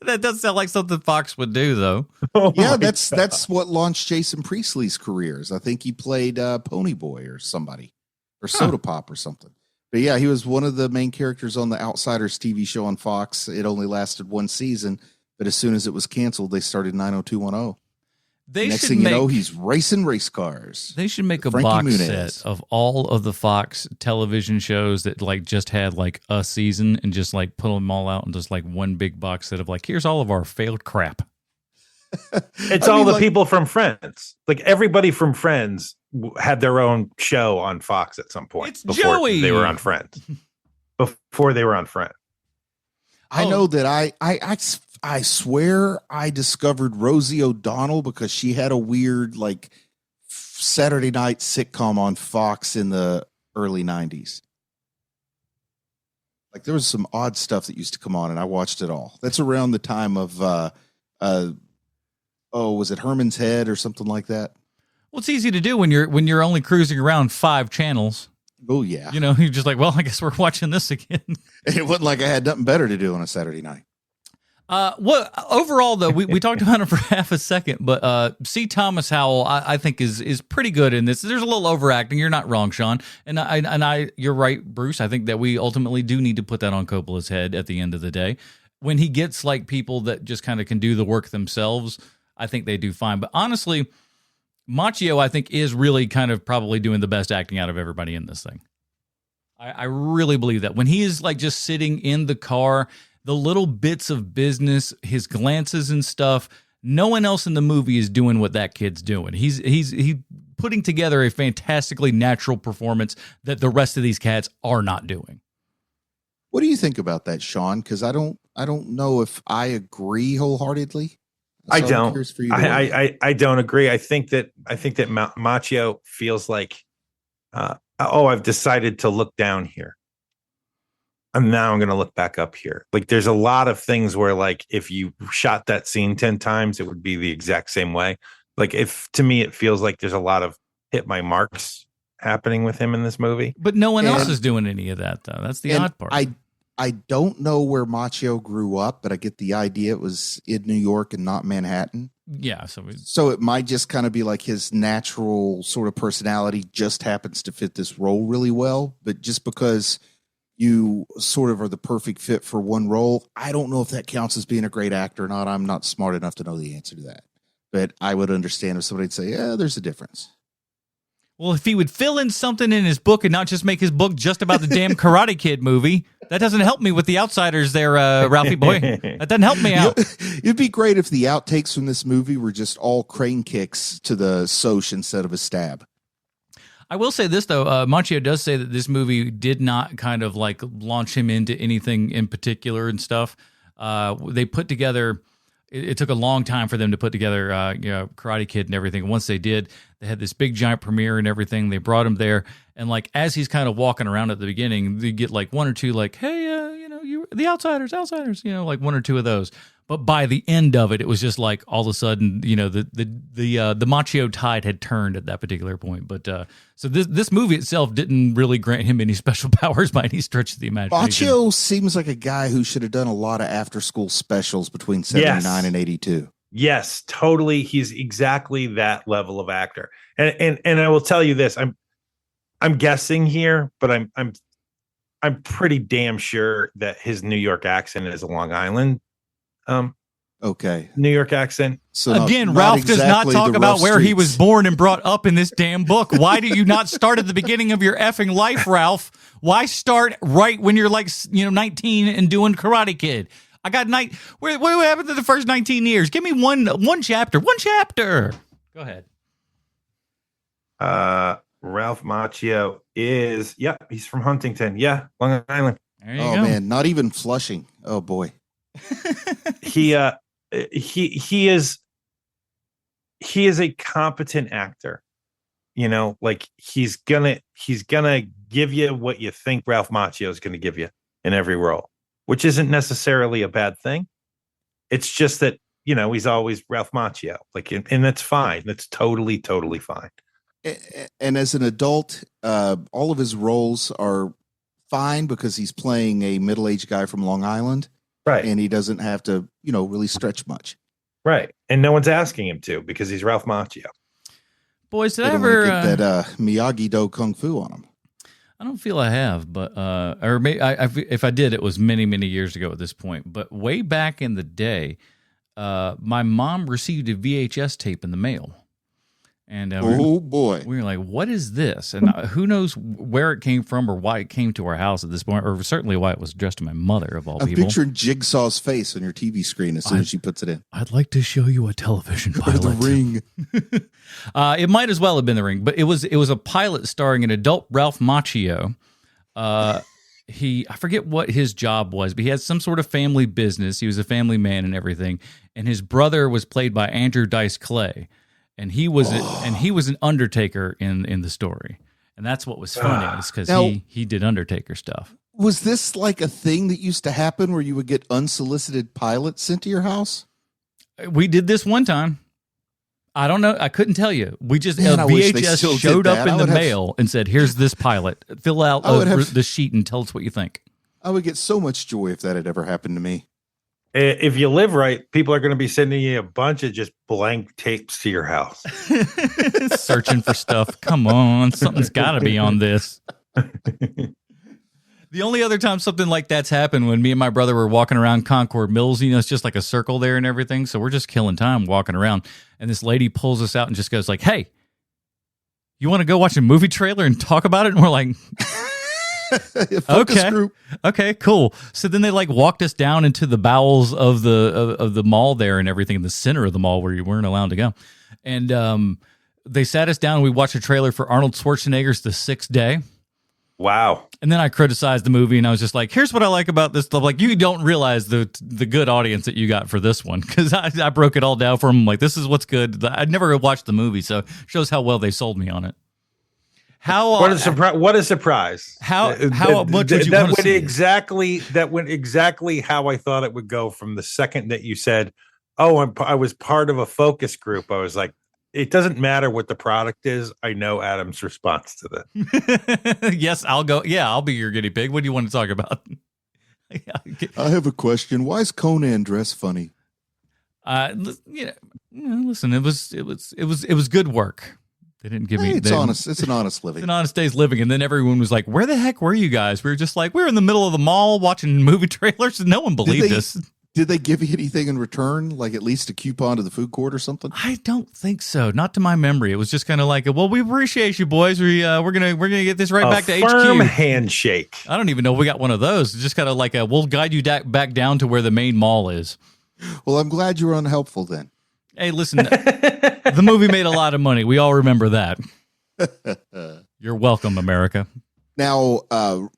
That does sound like something Fox would do, though. Yeah, that's what launched Jason Priestley's careers. I think he played Ponyboy or somebody, or Soda Pop or something. But yeah, he was one of the main characters on the Outsiders TV show on Fox. It only lasted one season, but as soon as it was canceled, they started 90210. Next thing you know, he's racing race cars. They should make a box set of all of the Fox television shows that like just had like a season and just like put them all out in just like one big box set of like, here's all of our failed crap. It's all the people from Friends. Like everybody from Friends had their own show on Fox at some point. It's before Joey. They were on Friends. Before they were on Friends. I know that I swear I discovered Rosie O'Donnell because she had a weird like Saturday night sitcom on Fox in the early 90s. Like there was some odd stuff that used to come on and I watched it all. That's around the time of was it Herman's Head or something like that? Well, it's easy to do when you're only cruising around 5 channels. Oh yeah. You know, you're just like, well, I guess we're watching this again. It wasn't like I had nothing better to do on a Saturday night. Overall though, we talked about him for half a second, but C. Thomas Howell, I think is pretty good in this. There's a little overacting. You're not wrong, Sean, and you're right, Bruce. I think that we ultimately do need to put that on Coppola's head at the end of the day. When he gets like people that just kind of can do the work themselves, I think they do fine. But honestly, Macchio, I think, is really kind of probably doing the best acting out of everybody in this thing. I really believe that when he is like just sitting in the car, the little bits of business, his glances and stuff, no one else in the movie is doing what that kid's doing. He's putting together a fantastically natural performance that the rest of these cats are not doing. What do you think about that, Sean? Because I don't know if I agree wholeheartedly. I don't. I don't agree. I think that Macchio feels like, I've decided to look down here. And now I'm going to look back up here. Like there's a lot of things where like, if you shot that scene 10 times, it would be the exact same way. Like to me, it feels like there's a lot of hit my marks happening with him in this movie. But no one else is doing any of that though. That's the odd part. I don't know where Macchio grew up, but I get the idea it was in New York and not Manhattan. Yeah. So it might just kind of be like his natural sort of personality just happens to fit this role really well. But just because you sort of are the perfect fit for one role, I don't know if that counts as being a great actor or not. I'm not smart enough to know the answer to that. But I would understand if somebody'd say, yeah, there's a difference. Well, if he would fill in something in his book and not just make his book just about the damn Karate Kid movie, that doesn't help me with the Outsiders there, Ralphie boy. That doesn't help me out. It'd be great if the outtakes from this movie were just all crane kicks to the Soch instead of a stab. I will say this, though. Macchio does say that this movie did not kind of like launch him into anything in particular and stuff. They put together... It took a long time for them to put together, Karate Kid and everything. Once they did, they had this big giant premiere and everything. They brought him there, and like as he's kind of walking around at the beginning, they get like one or two, like, "Hey, you the Outsiders," like one or two of those. But by the end of it, it was just like all of a sudden, the Macchio tide had turned at that particular point. But so this movie itself didn't really grant him any special powers by any stretch of the imagination. Macchio seems like a guy who should have done a lot of after-school specials between 79 and 82. Yes, totally. He's exactly that level of actor. And I will tell you this: I'm guessing here, but I'm pretty damn sure that his New York accent is a Long Island. Okay. New York accent. So again, Ralph does not talk about where he was born and brought up in this damn book. Why do you not start at the beginning of your effing life, Ralph? Why start right when you're like 19 and doing Karate Kid? I got what happened to the first 19 years? Give me one chapter. One chapter. Go ahead. Ralph Macchio he's from Huntington. Yeah, Long Island. There you go. Man, not even Flushing. Oh boy. He is a competent actor. Like he's gonna give you what you think Ralph Macchio is gonna give you in every role, which isn't necessarily a bad thing. It's just that he's always Ralph Macchio, and that's fine. That's totally fine. And as an adult, all of his roles are fine because he's playing a middle-aged guy from Long Island, Right. and he doesn't have to, really stretch much. Right. And no one's asking him to because he's Ralph Macchio. Boys, did They I don't wanna ever get that Miyagi-Do kung fu on him? I don't feel I have, but or maybe if I did, it was many, many years ago at this point. But way back in the day, my mom received a VHS tape in the mail. And Oh boy, we were like, "What is this?" And who knows where it came from or why it came to our house at this point, or certainly why it was addressed to my mother of all I'm people. picturing Jigsaw's face on your TV screen as soon as she puts it in. I'd like to show you a television pilot. The Ring. It might as well have been The Ring, but it was a pilot starring an adult Ralph Macchio. I forget what his job was, but he had some sort of family business. He was a family man and everything, and his brother was played by Andrew Dice Clay. And he was an Undertaker in the story, and that's what was funny is because he did Undertaker stuff. Was this like a thing that used to happen where you would get unsolicited pilots sent to your house? We did this one time. I don't know. I couldn't tell you. We just Man, I wish they VHS still showed did up that. in the mail and said, "Here's this pilot. Fill out the sheet and tell us what you think." I would get so much joy if that had ever happened to me. If you live right, people are going to be sending you a bunch of just blank tapes to your house. Searching for stuff. Come on. Something's got to be on this. The only other time something like that's happened when me and my brother were walking around Concord Mills, it's just like a circle there and everything. So we're just killing time walking around. And this lady pulls us out and just goes like, "Hey, you want to go watch a movie trailer and talk about it?" And we're like, Focus group. Okay, cool. So then they walked us down into the bowels of the mall there and everything in the center of the mall where you weren't allowed to go. And they sat us down and we watched a trailer for Arnold Schwarzenegger's The Sixth Day. Wow. And then I criticized the movie and I was just like, here's what I like about this stuff. Like, you don't realize the good audience that you got for this one. Because I broke it all down for them. Like, this is what's good. I'd never watched the movie, so it shows how well they sold me on it. What a surprise! What a surprise! How much would you want to see? That went exactly how I thought it would go. From the second that you said, "Oh, I was part of a focus group," I was like, "It doesn't matter what the product is. I know Adam's response to that." Yes, I'll go. Yeah, I'll be your guinea pig. What do you want to talk about? I have a question. Why is Conan dressed funny? Listen, it was good work. They didn't give me. It's honest. It's an honest living. It's an honest day's living. And then everyone was like, "Where the heck were you guys?" We were just like, we were in the middle of the mall watching movie trailers, and no one believed us. Did they give you anything in return, like at least a coupon to the food court or something? I don't think so. Not to my memory. It was just kind of like, "Well, we appreciate you, boys. We're gonna get this right back to HQ." Firm handshake. I don't even know if we got one of those. It's just kind of like we'll guide you back down to where the main mall is. Well, I'm glad you were unhelpful then. Hey, listen, the movie made a lot of money. We all remember that. You're welcome, America. Now,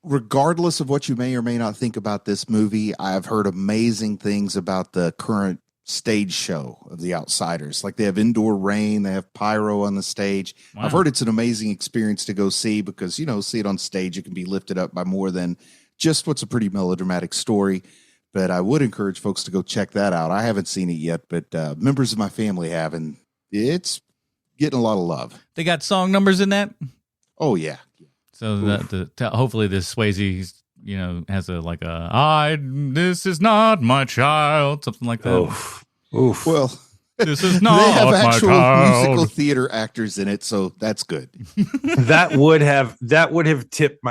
regardless of what you may or may not think about this movie, I've heard amazing things about the current stage show of The Outsiders. Like, they have indoor rain, they have pyro on the stage. Wow. I've heard it's an amazing experience to go see because, see it on stage, it can be lifted up by more than just what's a pretty melodramatic story. But I would encourage folks to go check that out. I haven't seen it yet, but members of my family have, and it's getting a lot of love. They got song numbers in that? Oh, yeah. So hopefully this Swayze, has this is not my child, something like that. Oof. Well, this is not they have my actual child. musical theater actors in it, so that's good. that would have tipped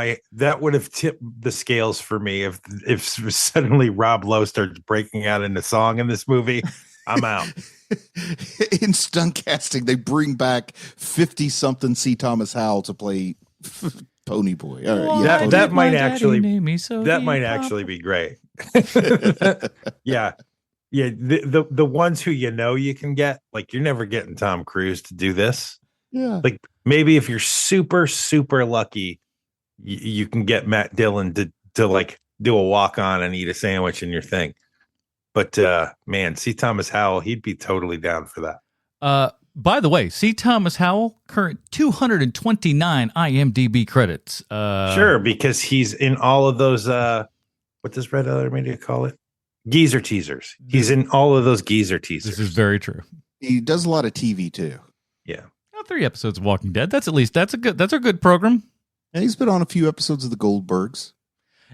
the scales for me if suddenly Rob Lowe starts breaking out into song in this movie. I'm out. In stunt casting, they bring back 50-something C. Thomas Howell to play Pony Boy. All right, yeah, that might actually be great. Yeah. Yeah, the ones who you can get, like, you're never getting Tom Cruise to do this. Yeah. Like, maybe if you're super, super lucky, you can get Matt Dillon to like do a walk on and eat a sandwich in your thing. But man, C. Thomas Howell, he'd be totally down for that. By the way, C. Thomas Howell, current 229 IMDb credits. Sure, because he's in all of those. What does Red Letter Media call it? Geezer teasers. He's in all of those geezer teasers. This is very true. He does a lot of TV too. Yeah. Oh, 3 episodes of Walking Dead. That's a good program. And he's been on a few episodes of the Goldbergs.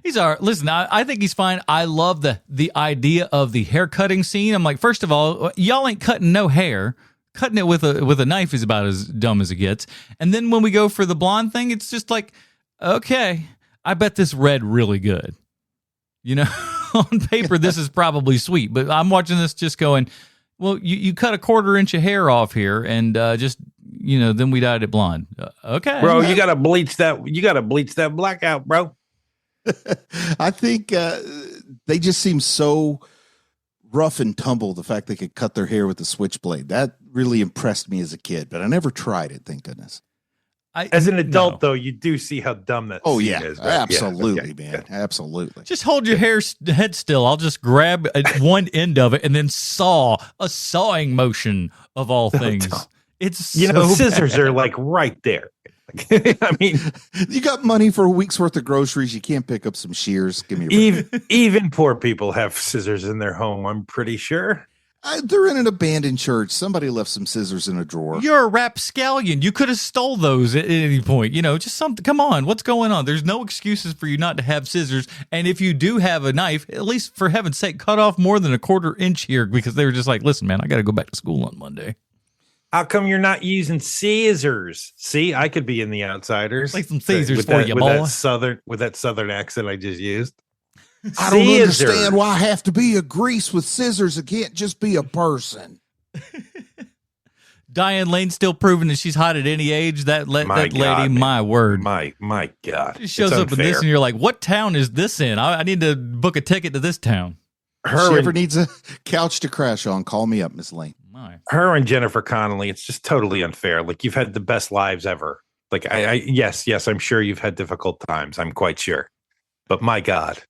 He's all right. Listen, I think he's fine. I love the idea of the hair cutting scene. I'm like, first of all, y'all ain't cutting no hair. Cutting it with a knife is about as dumb as it gets. And then when we go for the blonde thing, it's just like, okay, I bet this read really good. You know, on paper, this is probably sweet, but I'm watching this just going, well, you cut a 1/4 inch of hair off here and just, you know, then we dyed it blonde. Okay. Bro, you got to bleach that black out, bro. I think they just seem so rough and tumble. The fact they could cut their hair with a switchblade, that really impressed me as a kid, but I never tried it. Thank goodness. As an adult, though, you do see how dumb that scene is. Absolutely, yeah, okay, man. Absolutely. Just hold your head still. I'll just grab one end of it and then saw a sawing motion of all things. It's scissors bad. are like right there. I mean, you got money for a week's worth of groceries. You can't pick up some shears. Give me a break. even poor people have scissors in their home, I'm pretty sure. They're in an abandoned church. Somebody left some scissors in a drawer. You're a rapscallion. You could have stole those at any point. You know, just something. Come on, what's going on? There's no excuses for you not to have scissors. And if you do have a knife, at least for heaven's sake, cut off more than a 1/4 inch here, because they were just like, listen, man, I got to go back to school on Monday. How come you're not using scissors? See, I could be in the Outsiders. Like some scissors for you, boy. With that southern accent I just used. I don't understand why I have to be a grease with scissors. It can't just be a person. Diane Lane's still proving that she's hot at any age. That lady, my word. My God. She shows up in this and you're like, what town is this in? I need to book a ticket to this town. If she ever needs a couch to crash on, call me up, Miss Lane. Her and Jennifer Connelly, it's just totally unfair. Like, you've had the best lives ever. Like, yes, I'm sure you've had difficult times. I'm quite sure. But my God.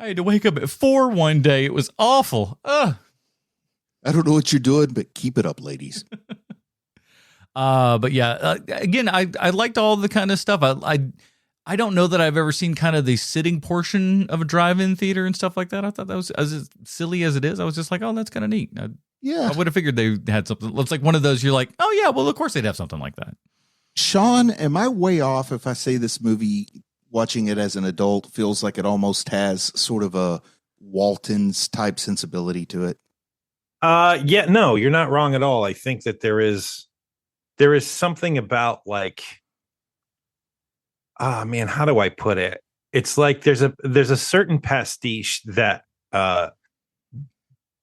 I had to wake up at 4 one day. It was awful. Ugh. I don't know what you're doing, but keep it up, ladies. But yeah, again, I liked all the kind of stuff. I don't know that I've ever seen kind of the sitting portion of a drive-in theater and stuff like that. I thought that was, as silly as it is, I was just like, oh, that's kind of neat. I would have figured they had something. It's like one of those, you're like, oh yeah, well, of course they'd have something like that. Sean, am I way off if I say this movie, watching it as an adult, feels like it almost has sort of a Walton's type sensibility to it? Yeah, no, you're not wrong at all. I think that there is something about, like, man, how do I put it? It's like there's a certain pastiche that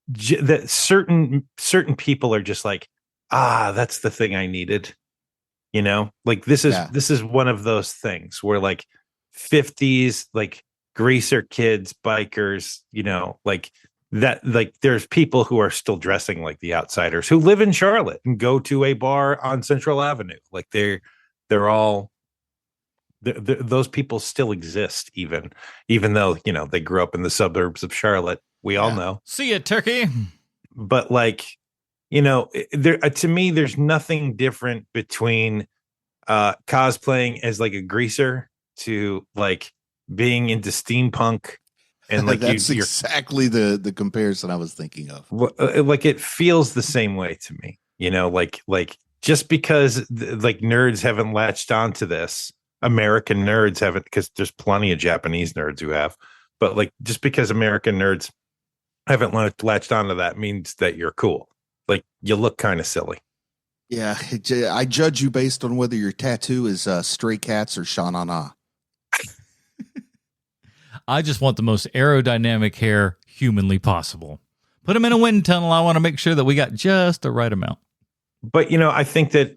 that certain people are just like, that's the thing I needed. You know, like this is one of those things where, like, 50s, like, greaser kids, bikers, you know, like that, like, there's people who are still dressing like the Outsiders who live in Charlotte and go to a bar on Central Avenue. Like, they're all, those people still exist, even though, you know, they grew up in the suburbs of Charlotte. We all know. See ya, turkey. But, like, you know, to me, there's nothing different between cosplaying as, like, a greaser to, like, being into steampunk, and, like, that's exactly the comparison I was thinking of. Like, it feels the same way to me, you know, like just because like nerds haven't latched onto this, American nerds haven't, because there's plenty of Japanese nerds who have, but, like, just because American nerds haven't latched onto that means that you're cool. Like, you look kind of silly. Yeah, I judge you based on whether your tattoo is Stray Cats or Sha-Na-Na. I just want the most aerodynamic hair humanly possible. Put them in a wind tunnel. I want to make sure that we got just the right amount. But, you know, I think that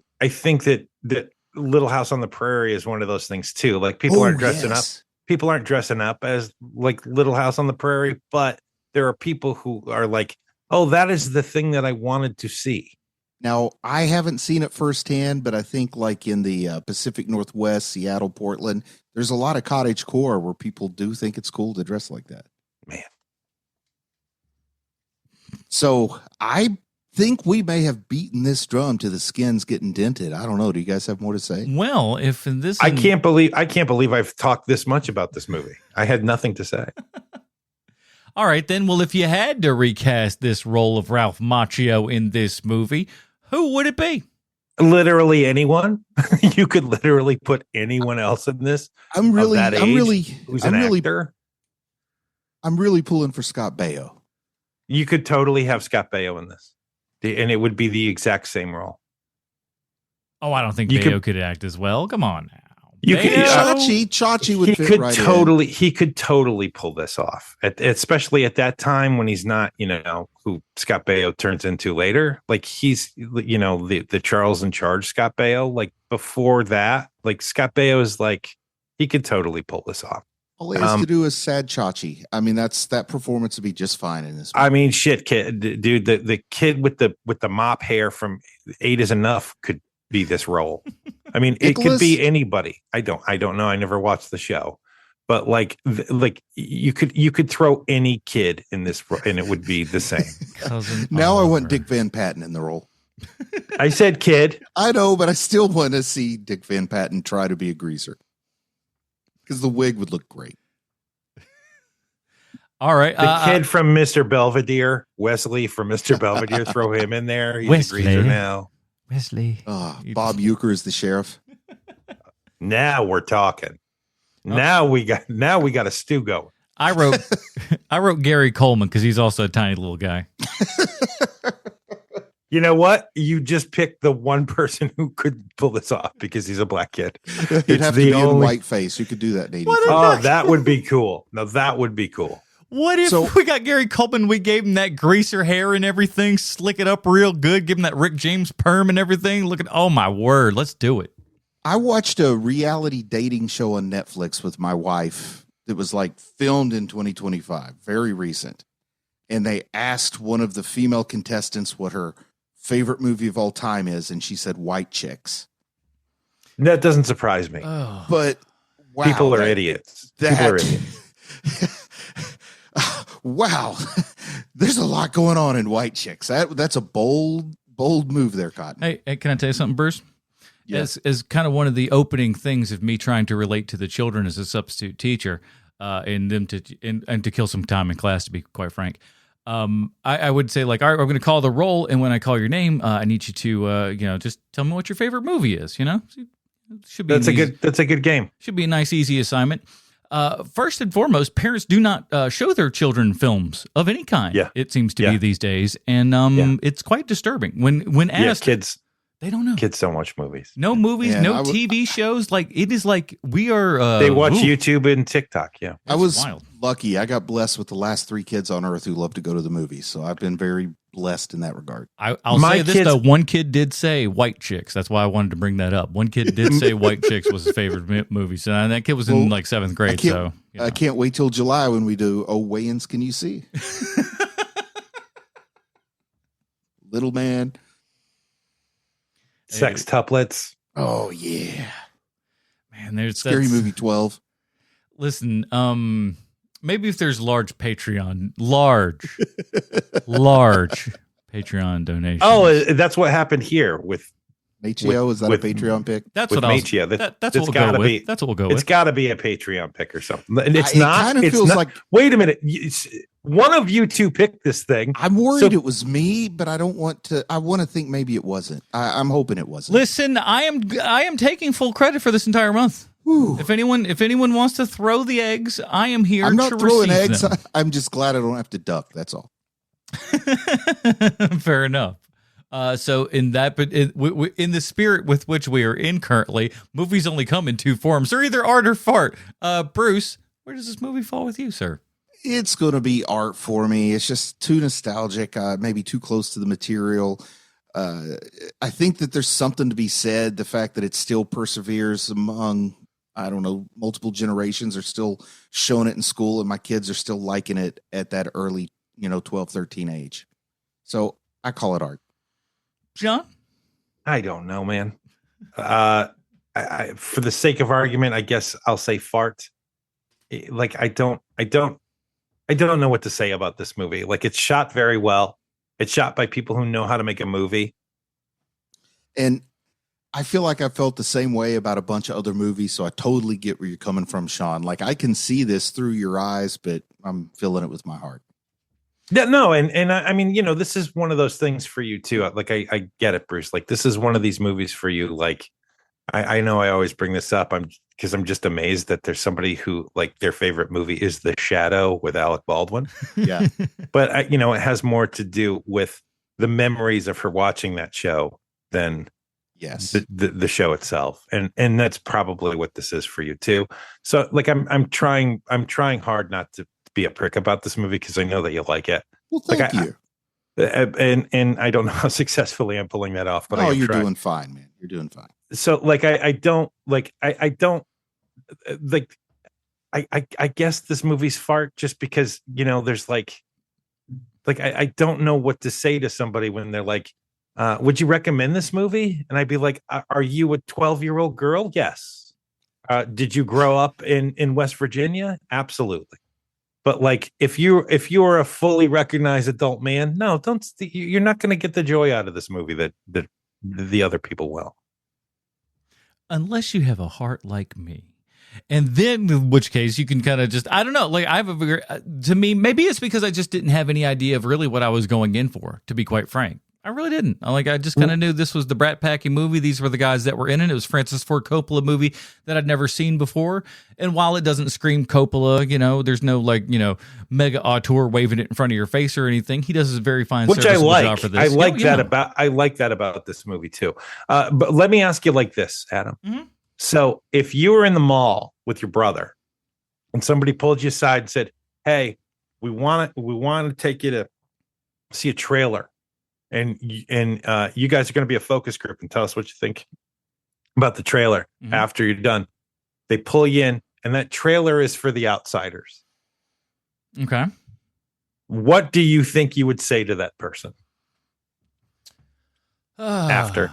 Little House on the Prairie is one of those things too. Like, people aren't dressing up. People aren't dressing up as, like, Little House on the Prairie, but there are people who are like, oh, that is the thing that I wanted to see. Now, I haven't seen it firsthand, but I think, like, in the Pacific Northwest, Seattle, Portland, there's a lot of cottage core where people do think it's cool to dress like that. Man. So I think we may have beaten this drum to the skins getting dented. I don't know. Do you guys have more to say? Well, if in this, I can't believe I've talked this much about this movie. I had nothing to say. All right, then. Well, if you had to recast this role of Ralph Macchio in this movie, who would it be? Literally anyone. You could literally put anyone else in this. I'm really who's an actor. I'm really pulling for Scott Baio. You could totally have Scott Baio in this, and it would be the exact same role. Oh, I don't think Baio could act as well. Come on now. Chachi would fit right in. He could totally pull this off, especially at that time when he's not, who Scott Baio turns into later. Like he's, the Charles in Charge Scott Baio. Like before that, like Scott Baio is like, he could totally pull this off. All he has to do is sad Chachi. I mean, that performance would be just fine in this movie. I mean, shit, kid, dude, the kid with the mop hair from 8 is Enough could be this role. I mean, it could be anybody. I don't know. I never watched the show, but like you could throw any kid in this and it would be the same. Now I want Dick Van Patten in the role. I said kid. I know, but I still want to see Dick Van Patten try to be a greaser because the wig would look great. All right. The kid from Mr. Belvedere, Wesley from Mr. Belvedere, throw him in there. He's a greaser now. Wesley. Bob Uecker is the sheriff. Now we're talking. Now we got a stew going. I wrote Gary Coleman because he's also a tiny little guy. You know what? You just picked the one person who could pull this off because he's a black kid. You'd have to be in white face. You could do that. That would be cool. No, that would be cool. What if we got Gary Coleman, we gave him that greaser hair and everything, slick it up real good, give him that Rick James perm and everything? Oh my word, let's do it. I watched a reality dating show on Netflix with my wife that was like filmed in 2025, very recent. And they asked one of the female contestants what her favorite movie of all time is, and she said White Chicks. That doesn't surprise me. Oh. But wow, people are idiots. People are idiots. Wow, there's a lot going on in White Chicks. That's a bold move there, Cotton. Hey, can I tell you something, Bruce? Yes. As kind of one of the opening things of me trying to relate to the children as a substitute teacher, and them to kill some time in class, to be quite frank. I would say, like, all right, we're going to call the roll, and when I call your name, I need you to just tell me what your favorite movie is. Should be that's a good game. Should be a nice, easy assignment. First and foremost, parents do not show their children films of any kind. Yeah. It seems to be these days, and it's quite disturbing when asked. Kids, they don't know. Kids don't watch movies. No movies, no TV shows. Like it is like we are. They watch YouTube and TikTok. Yeah, I was lucky. I got blessed with the last 3 kids on earth who love to go to the movies, so I've been very blessed in that regard. I'll say this though: one kid did say White Chicks. That's why I wanted to bring that up. One kid did say White Chicks was his favorite movie. So that kid was in like 7th grade. I can't wait till July when we do Wayans Can You See? Little Man. Sextuplets. Oh yeah. Man, there's Scary Movie 12. Listen, maybe if there's large Patreon donations. Oh, that's what happened here with Macchio. Is that a Patreon pick? That's what Macchio. That's what we'll go with. That's what we'll go with. It's got to be a Patreon pick or something. It's not. It kind of feels not, like. Wait a minute. One of you two picked this thing. I'm worried it was me, but I don't want to. I want to think maybe it wasn't. I'm hoping it wasn't. Listen, I am taking full credit for this entire month. Whew. If anyone wants to throw the eggs, I am here. I'm not throwing eggs. Them. I'm just glad I don't have to duck. That's all. Fair enough. So in the spirit with which we are in currently, movies only come in 2 forms. They're either art or fart. Bruce, where does this movie fall with you, sir? It's going to be art for me. It's just too nostalgic, maybe too close to the material. I think that there's something to be said. The fact that it still perseveres among, I don't know, multiple generations are still showing it in school, and my kids are still liking it at that early, 12, 13 age. So I call it art. John? I don't know, man. I for the sake of argument, I guess I'll say fart. Like I don't know what to say about this movie. Like it's shot very well. It's shot by people who know how to make a movie. And I feel like I felt the same way about a bunch of other movies. So I totally get where you're coming from, Sean. Like I can see this through your eyes, but I'm feeling it with my heart. Yeah, no, and I mean, this is one of those things for you too. Like I get it, Bruce. Like this is one of these movies for you. Like I know I always bring this up. I'm just amazed that there's somebody who like their favorite movie is The Shadow with Alec Baldwin. Yeah. But it has more to do with the memories of her watching that show than Yes. the show itself. And that's probably what this is for you too. So like I'm trying hard not to be a prick about this movie because I know that you like it. Well, thank you. And I don't know how successly I'm pulling that off, but you're doing fine, man. You're doing fine. So like I don't like I don't like I guess this movie's fart just because there's like I don't know what to say to somebody when they're like, would you recommend this movie? And I'd be like, are you a 12-year-old girl? Yes. Did you grow up in West Virginia? Absolutely. But like if you're a fully recognized adult man, no, you're not going to get the joy out of this movie that the other people will. Unless you have a heart like me. And then, in which case, you can kind of just, I don't know, like to me, maybe it's because I just didn't have any idea of really what I was going in for, to be quite frank. I really didn't. I just kind of knew this was the Brat Packy movie. These were the guys that were in it. It was Francis Ford Coppola movie that I'd never seen before. And while it doesn't scream Coppola, there's no mega auteur waving it in front of your face or anything. He does a very fine which I like. Job for this. I like that about this movie too. But let me ask you like this, Adam. Mm-hmm. So if you were in the mall with your brother and somebody pulled you aside and said, "Hey, we want to take you to see a trailer. And you guys are going to be a focus group and tell us what you think about the trailer after you're done." They pull you in, and that trailer is for The Outsiders. Okay. What do you think you would say to that person after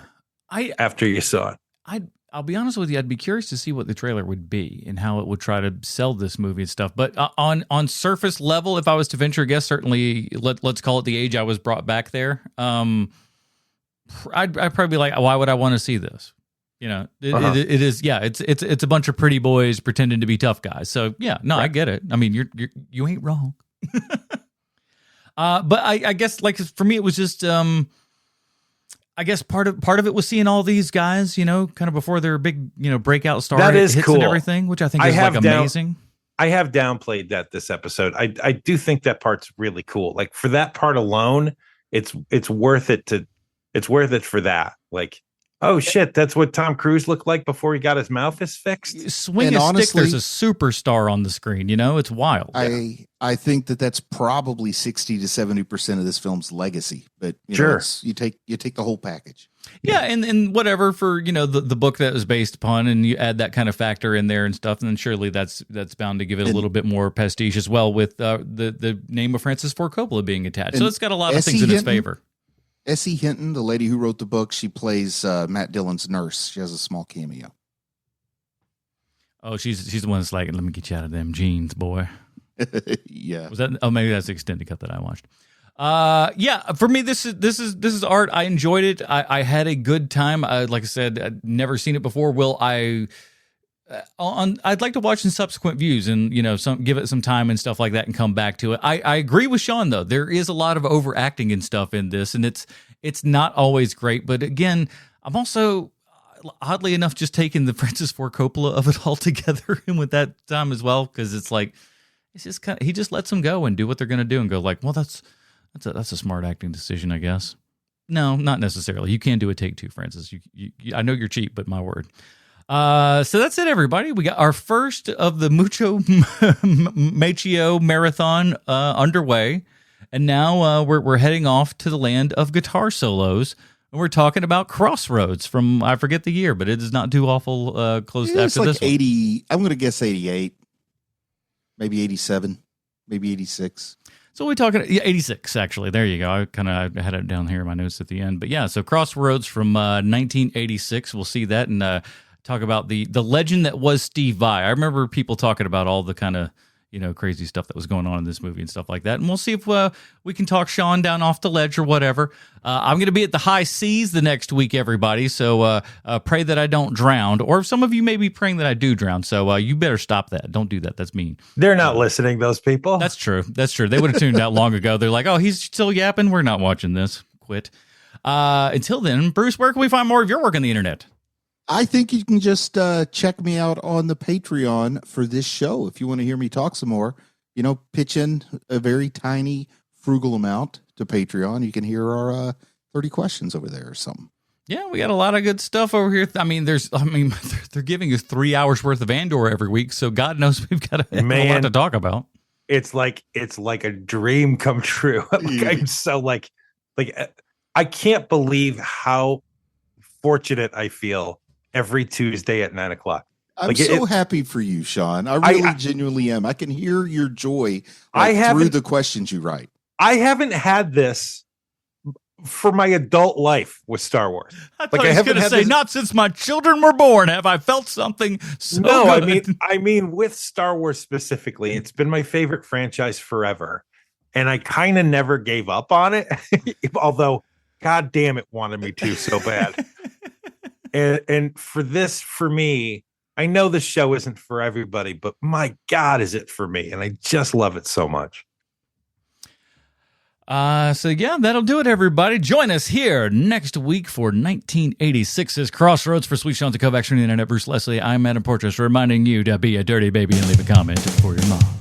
you saw it? I'll be honest with you. I'd be curious to see what the trailer would be and how it would try to sell this movie and stuff. But on surface level, if I was to venture a guess, certainly let's call it the age I was brought back there. I'd probably be like, why would I want to see this? It is. Yeah, it's a bunch of pretty boys pretending to be tough guys. So yeah, no, right. I get it. I mean, you ain't wrong. But I guess like for me, it was just. I guess part of it was seeing all these guys, kind of before their big, breakout star that is hits cool. And everything, which I think is amazing. I have downplayed that this episode. I do think that part's really cool. Like for that part alone, it's worth it for that. Like, oh shit, that's what Tom Cruise looked like before he got his mouth fixed. Swing a stick, there's a superstar on the screen. It's wild. I think that's probably 60 to 70% of this film's legacy, but sure, you take the whole package. Yeah, and whatever for the book that was based upon, and you add that kind of factor in there and stuff, and then surely that's bound to give it a little bit more prestige as well with the name of Francis Ford Coppola being attached. So it's got a lot of things in its favor. S.E. Hinton, the lady who wrote the book, she plays Matt Dillon's nurse. She has a small cameo. Oh, she's the one that's like, let me get you out of them jeans, boy. Yeah. Was that? Oh, maybe that's the extended cut that I watched. Yeah. For me, this is art. I enjoyed it. I had a good time. Like I said, I'd never seen it before. I'd like to watch in subsequent views and give it some time and stuff like that and come back to it. I agree with Sean though. There is a lot of overacting and stuff in this, and it's not always great. But again, I'm also oddly enough just taking the Francis Ford Coppola of it all together and with that time as well, because it's like it's just kind of, he just lets them go and do what they're going to do and go like, well, that's a smart acting decision, I guess. No, not necessarily. You can do a take two, Francis. You I know you're cheap, but my word. So that's it, everybody. We got our first of the Mucho Macchio marathon underway, and now we're heading off to the land of guitar solos, and we're talking about Crossroads from I forget the year, but it is not too awful close after like this. 80. I'm going to guess 88, maybe 87, maybe 86. So we're talking 86, actually. There you go. I kind of had it down here in my notes at the end, but yeah. So Crossroads from 1986. We'll see that and. Talk about the legend that was Steve Vai. I remember people talking about all the kind of crazy stuff that was going on in this movie and stuff like that. And we'll see if we can talk Sean down off the ledge or whatever. I'm going to be at the high seas the next week, everybody. So pray that I don't drown. Or some of you may be praying that I do drown. So you better stop that. Don't do that. That's mean. They're not listening, those people. That's true. That's true. They would have tuned out long ago. They're like, oh, he's still yapping. We're not watching this. Quit. Until then, Bruce, where can we find more of your work on the internet? I think you can just check me out on the Patreon for this show. If you want to hear me talk some more, pitch in a very tiny, frugal amount to Patreon. You can hear our 30 questions over there or something. Yeah, we got a lot of good stuff over here. They're giving us 3 hours worth of Andor every week, so God knows we've got a lot to talk about. It's like a dream come true. I'm so like I can't believe how fortunate I feel every Tuesday at 9:00. I'm so happy for you, Sean. I genuinely am. I can hear your joy through the questions you write. I haven't had this for my adult life with Star Wars. I thought I was going to say, not since my children were born have I felt something so good. I mean, with Star Wars specifically, it's been my favorite franchise forever. And I kind of never gave up on it, although, God damn, it wanted me to so bad. And for me, I know the show isn't for everybody, but my God, is it for me? And I just love it so much. So yeah, that'll do it, everybody. Join us here next week for 1986's Crossroads. For Sweet Sean, the Kovacs from the internet, Bruce Leslie, I'm Adam Portress, reminding you to be a dirty baby and leave a comment for your mom.